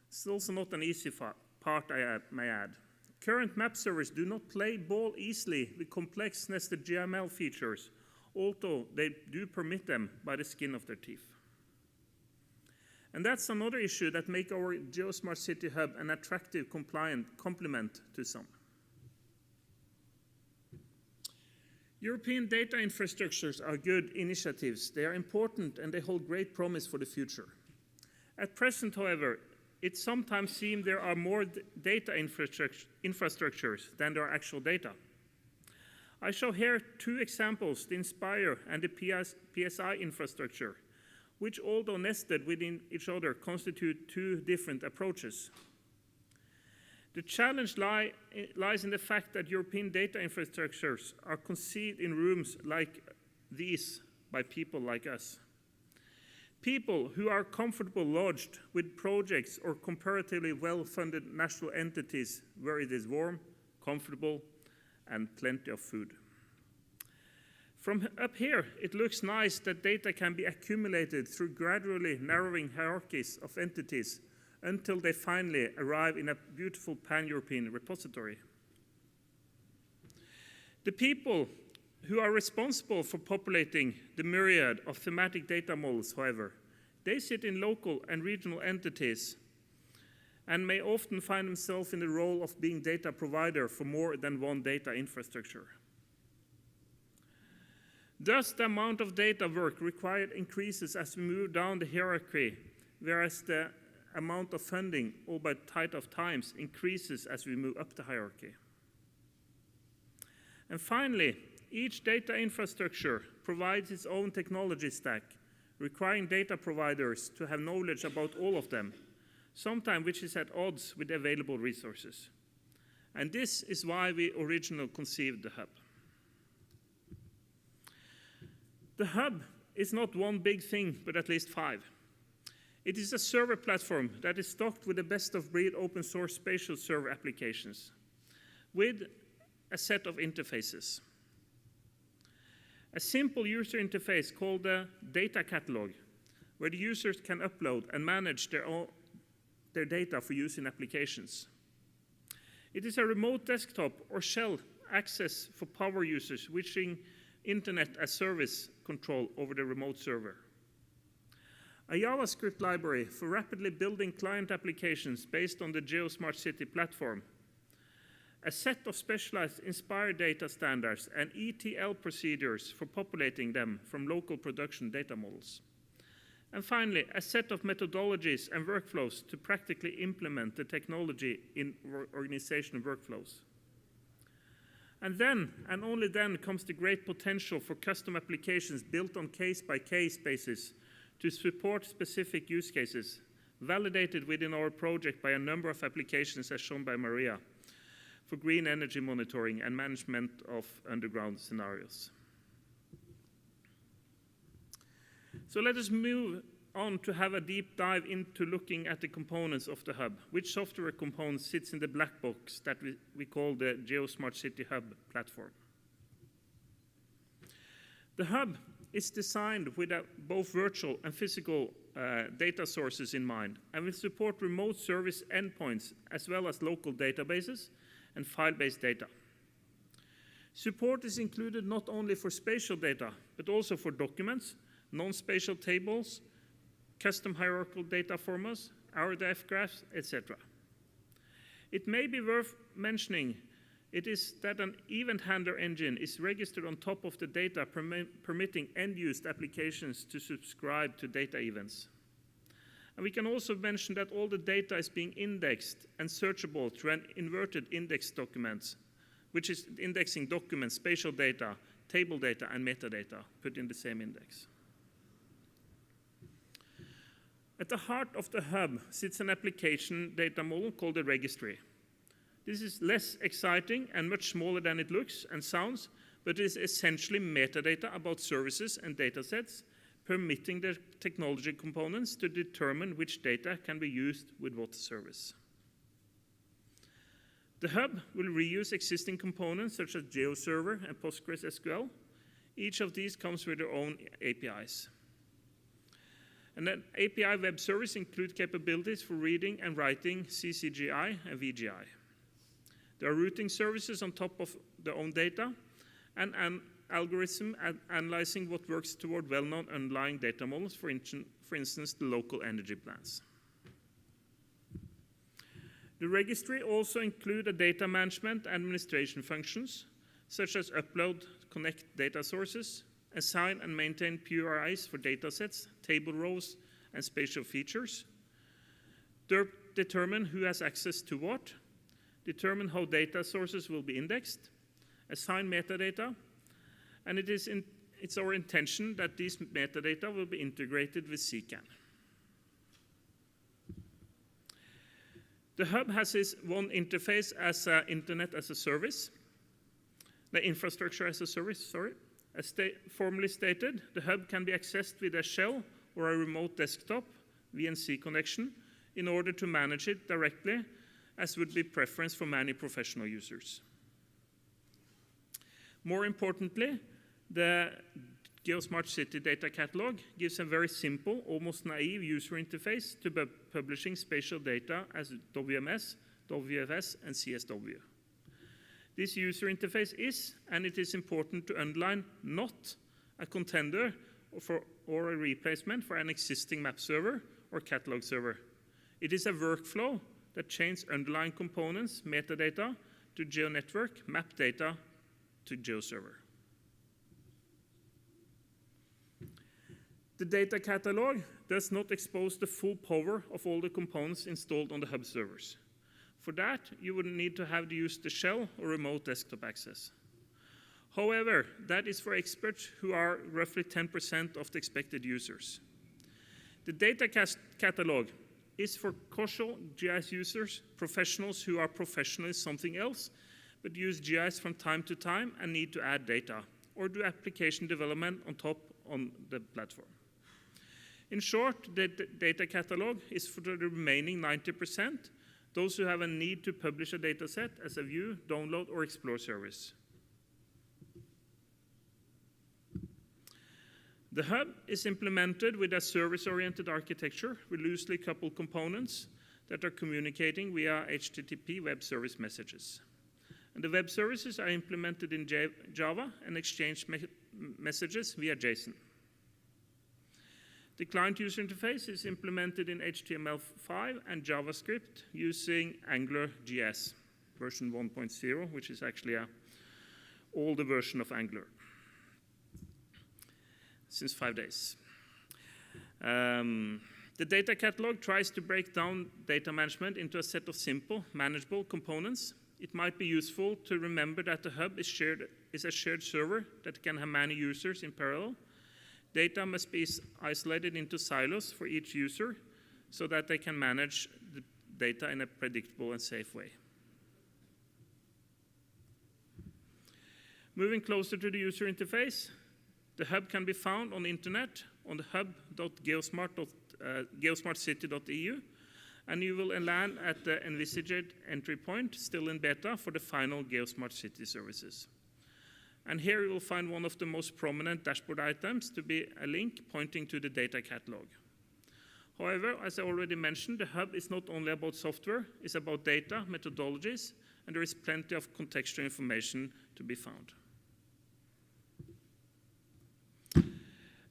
It's also not an easy part, I may add. Current map servers do not play ball easily with complex nested GML features, although they do permit them by the skin of their teeth. And that's another issue that makes our GeoSmartCity hub an attractive, compliant complement to some. European data infrastructures are good initiatives. They are important and they hold great promise for the future. At present, however, it sometimes seems there are more data infrastructures than there are actual data. I show here two examples, the Inspire and the PSI infrastructure, which, although nested within each other, constitute two different approaches. The challenge lies in the fact that European data infrastructures are conceived in rooms like these by people like us. People who are comfortable lodged with projects or comparatively well-funded national entities where it is warm, comfortable, and plenty of food. From up here, it looks nice that data can be accumulated through gradually narrowing hierarchies of entities until they finally arrive in a beautiful pan-European repository. The people who are responsible for populating the myriad of thematic data models, however, they sit in local and regional entities and may often find themselves in the role of being data provider for more than one data infrastructure. Thus, the amount of data work required increases as we move down the hierarchy, whereas the amount of funding, albeit tight of times, increases as we move up the hierarchy. And finally, each data infrastructure provides its own technology stack, requiring data providers to have knowledge about all of them, sometimes which is at odds with available resources. And this is why we originally conceived the hub. The hub is not one big thing, but at least 5. It is a server platform that is stocked with the best-of-breed open-source spatial server applications, with a set of interfaces. A simple user interface called the data catalog, where the users can upload and manage their data for use in applications. It is a remote desktop or shell access for power users switching Internet as Service control over the remote server. A JavaScript library for rapidly building client applications based on the GeoSmartCity platform. A set of specialized inspired data standards and ETL procedures for populating them from local production data models. And finally, a set of methodologies and workflows to practically implement the technology in organizational workflows. And then, and only then, comes the great potential for custom applications built on case-by-case basis to support specific use cases, validated within our project by a number of applications as shown by Maria, for green energy monitoring and management of underground scenarios. So let us move on to have a deep dive into looking at the components of the hub. Which software component sits in the black box that we call the GeoSmartCity Hub platform? The hub is designed with both virtual and physical data sources in mind, and will support remote service endpoints as well as local databases and file-based data. Support is included not only for spatial data, but also for documents, non-spatial tables, custom hierarchical data formats, RDF graphs, etc. It may be worth mentioning is that an event handler engine is registered on top of the data, permitting end-use applications to subscribe to data events. And we can also mention that all the data is being indexed and searchable through an inverted index documents, which is indexing documents, spatial data, table data, and metadata put in the same index. At the heart of the hub sits an application data model called a registry. This is less exciting and much smaller than it looks and sounds, but is essentially metadata about services and datasets, permitting the technology components to determine which data can be used with what service. The hub will reuse existing components such as GeoServer and PostgreSQL. Each of these comes with their own APIs. And then API web service include capabilities for reading and writing CCGI and VGI. There are routing services on top of their own data, and an algorithm analyzing what works toward well-known underlying data models, for instance, the local energy plans. The registry also includes a data management and administration functions, such as upload, connect data sources, assign and maintain PURIs for datasets, table rows, and spatial features, determine who has access to what, determine how data sources will be indexed, assign metadata, and it's our intention that these metadata will be integrated with CCAN. The hub has its one interface as Internet as a Service, the infrastructure as a service, sorry. As formally stated, the hub can be accessed with a shell or a remote desktop VNC connection in order to manage it directly, as would be preference for many professional users. More importantly, the GeoSmartCity data catalog gives a very simple, almost naive user interface to publishing spatial data as WMS, WFS, and CSW. This user interface is, and it is important to underline, not a contender or a replacement for an existing map server or catalog server. It is a workflow that changes underlying components, metadata, to GeoNetwork, map data to GeoServer. The data catalog does not expose the full power of all the components installed on the hub servers. For that, you would need to use the shell or remote desktop access. However, that is for experts who are roughly 10% of the expected users. The data catalog is for casual GIS users, professionals who are professionally something else, but use GIS from time to time and need to add data, or do application development on top on the platform. In short, the data catalog is for the remaining 90%, those who have a need to publish a dataset as a view, download, or explore service. The hub is implemented with a service-oriented architecture with loosely coupled components that are communicating via HTTP web service messages. And the web services are implemented in Java and exchange messages via JSON. The client user interface is implemented in HTML5 and JavaScript using AngularJS version 1.0, which is actually an older version of Angular since 5 days. The data catalog tries to break down data management into a set of simple, manageable components. It might be useful to remember that the hub is a shared server that can have many users in parallel. Data must be isolated into silos for each user so that they can manage the data in a predictable and safe way. Moving closer to the user interface, the hub can be found on the internet on the hub.geosmartcity.eu, and you will land at the envisaged entry point, still in beta, for the final GeoSmartCity services. And here you will find one of the most prominent dashboard items to be a link pointing to the data catalog. However, as I already mentioned, the hub is not only about software, it's about data, methodologies, and there is plenty of contextual information to be found.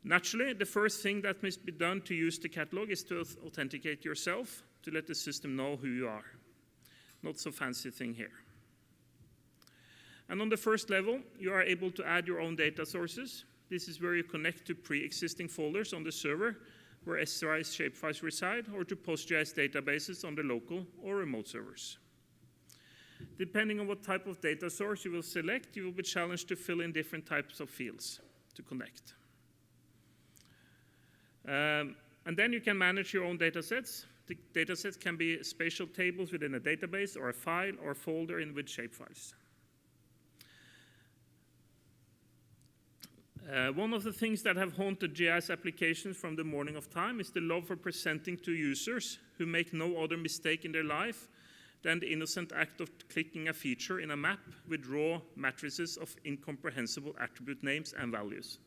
Naturally, the first thing that must be done to use the catalog is to authenticate yourself, to let the system know who you are. Not so fancy thing here. And on the first level, you are able to add your own data sources. This is where you connect to pre-existing folders on the server where SRI's shapefiles reside, or to PostGIS databases on the local or remote servers. Depending on what type of data source you will select, you will be challenged to fill in different types of fields to connect. And then you can manage your own data sets. The data sets can be spatial tables within a database, or a file, or a folder with shapefiles. One of the things that have haunted GIS applications from the morning of time is the love for presenting to users who make no other mistake in their life than the innocent act of clicking a feature in a map with raw matrices of incomprehensible attribute names and values.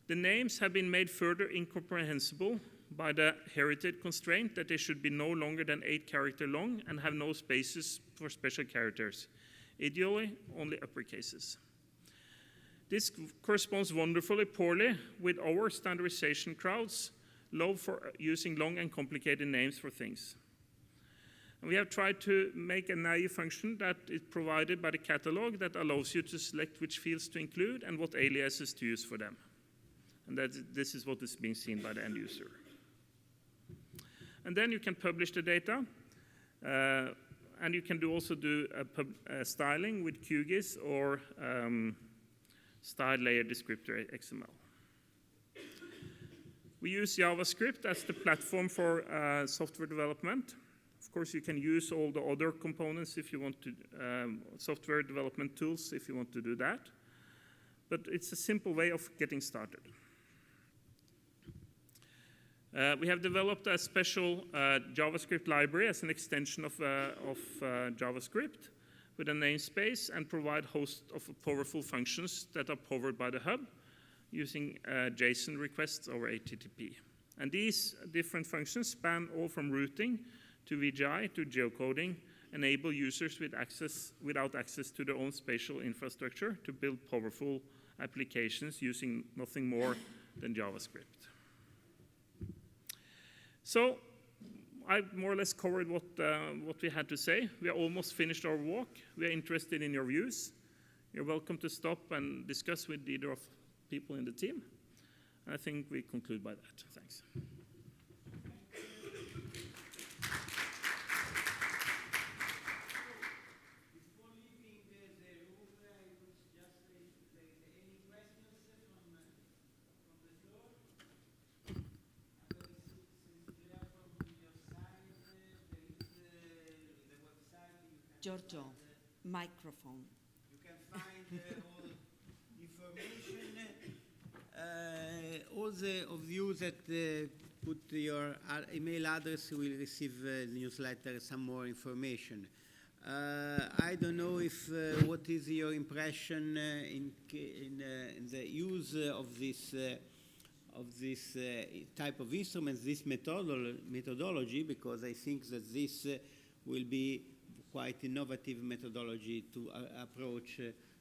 The names have been made further incomprehensible by the heritage constraint that they should be no longer than 8 characters long and have no spaces for special characters, ideally only uppercases. This corresponds wonderfully poorly with our standardization crowd's love for using long and complicated names for things. And we have tried to make a naive function that is provided by the catalog that allows you to select which fields to include and what aliases to use for them. And this is what is being seen by the end user. And then you can publish the data, and you can also do styling with QGIS or style layer descriptor XML. We use JavaScript as the platform for software development. Of course, you can use all the other components if you want to, software development tools if you want to do that. But it's a simple way of getting started. We have developed a special JavaScript library as an extension of JavaScript with a namespace, and provide a host of powerful functions that are powered by the hub using JSON requests over HTTP. And these different functions span all from routing to VGI to geocoding, enable users without access to their own spatial infrastructure to build powerful applications using nothing more than JavaScript. So I more or less covered what we had to say. We are almost finished our walk. We are interested in your views. You're welcome to stop and discuss with either of people in the team. And I think we conclude by that. Thanks. Giorgio, microphone. You can find all information. All of you that put your email address will receive the newsletter, some more information. I don't know if what is your impression in the use of this type of instruments, this methodology, because I think that this will be quite innovative methodology to approach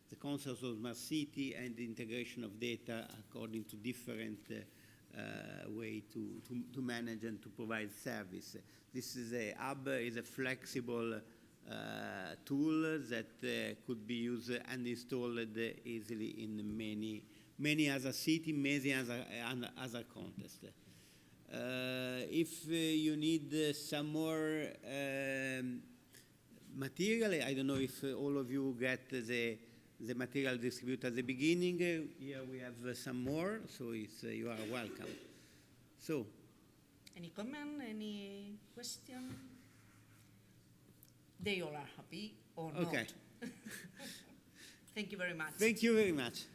the concepts of smart city and the integration of data according to different way to manage and to provide service. This is a hub, is a flexible tool that could be used and installed easily in many other cities, many other contexts. If you need some more material, I don't know if all of you get the material distributed at the beginning. Here we have some more, so you are welcome. So, any comment, any question? They all are happy or not? Okay. Thank you very much. Thank you very much.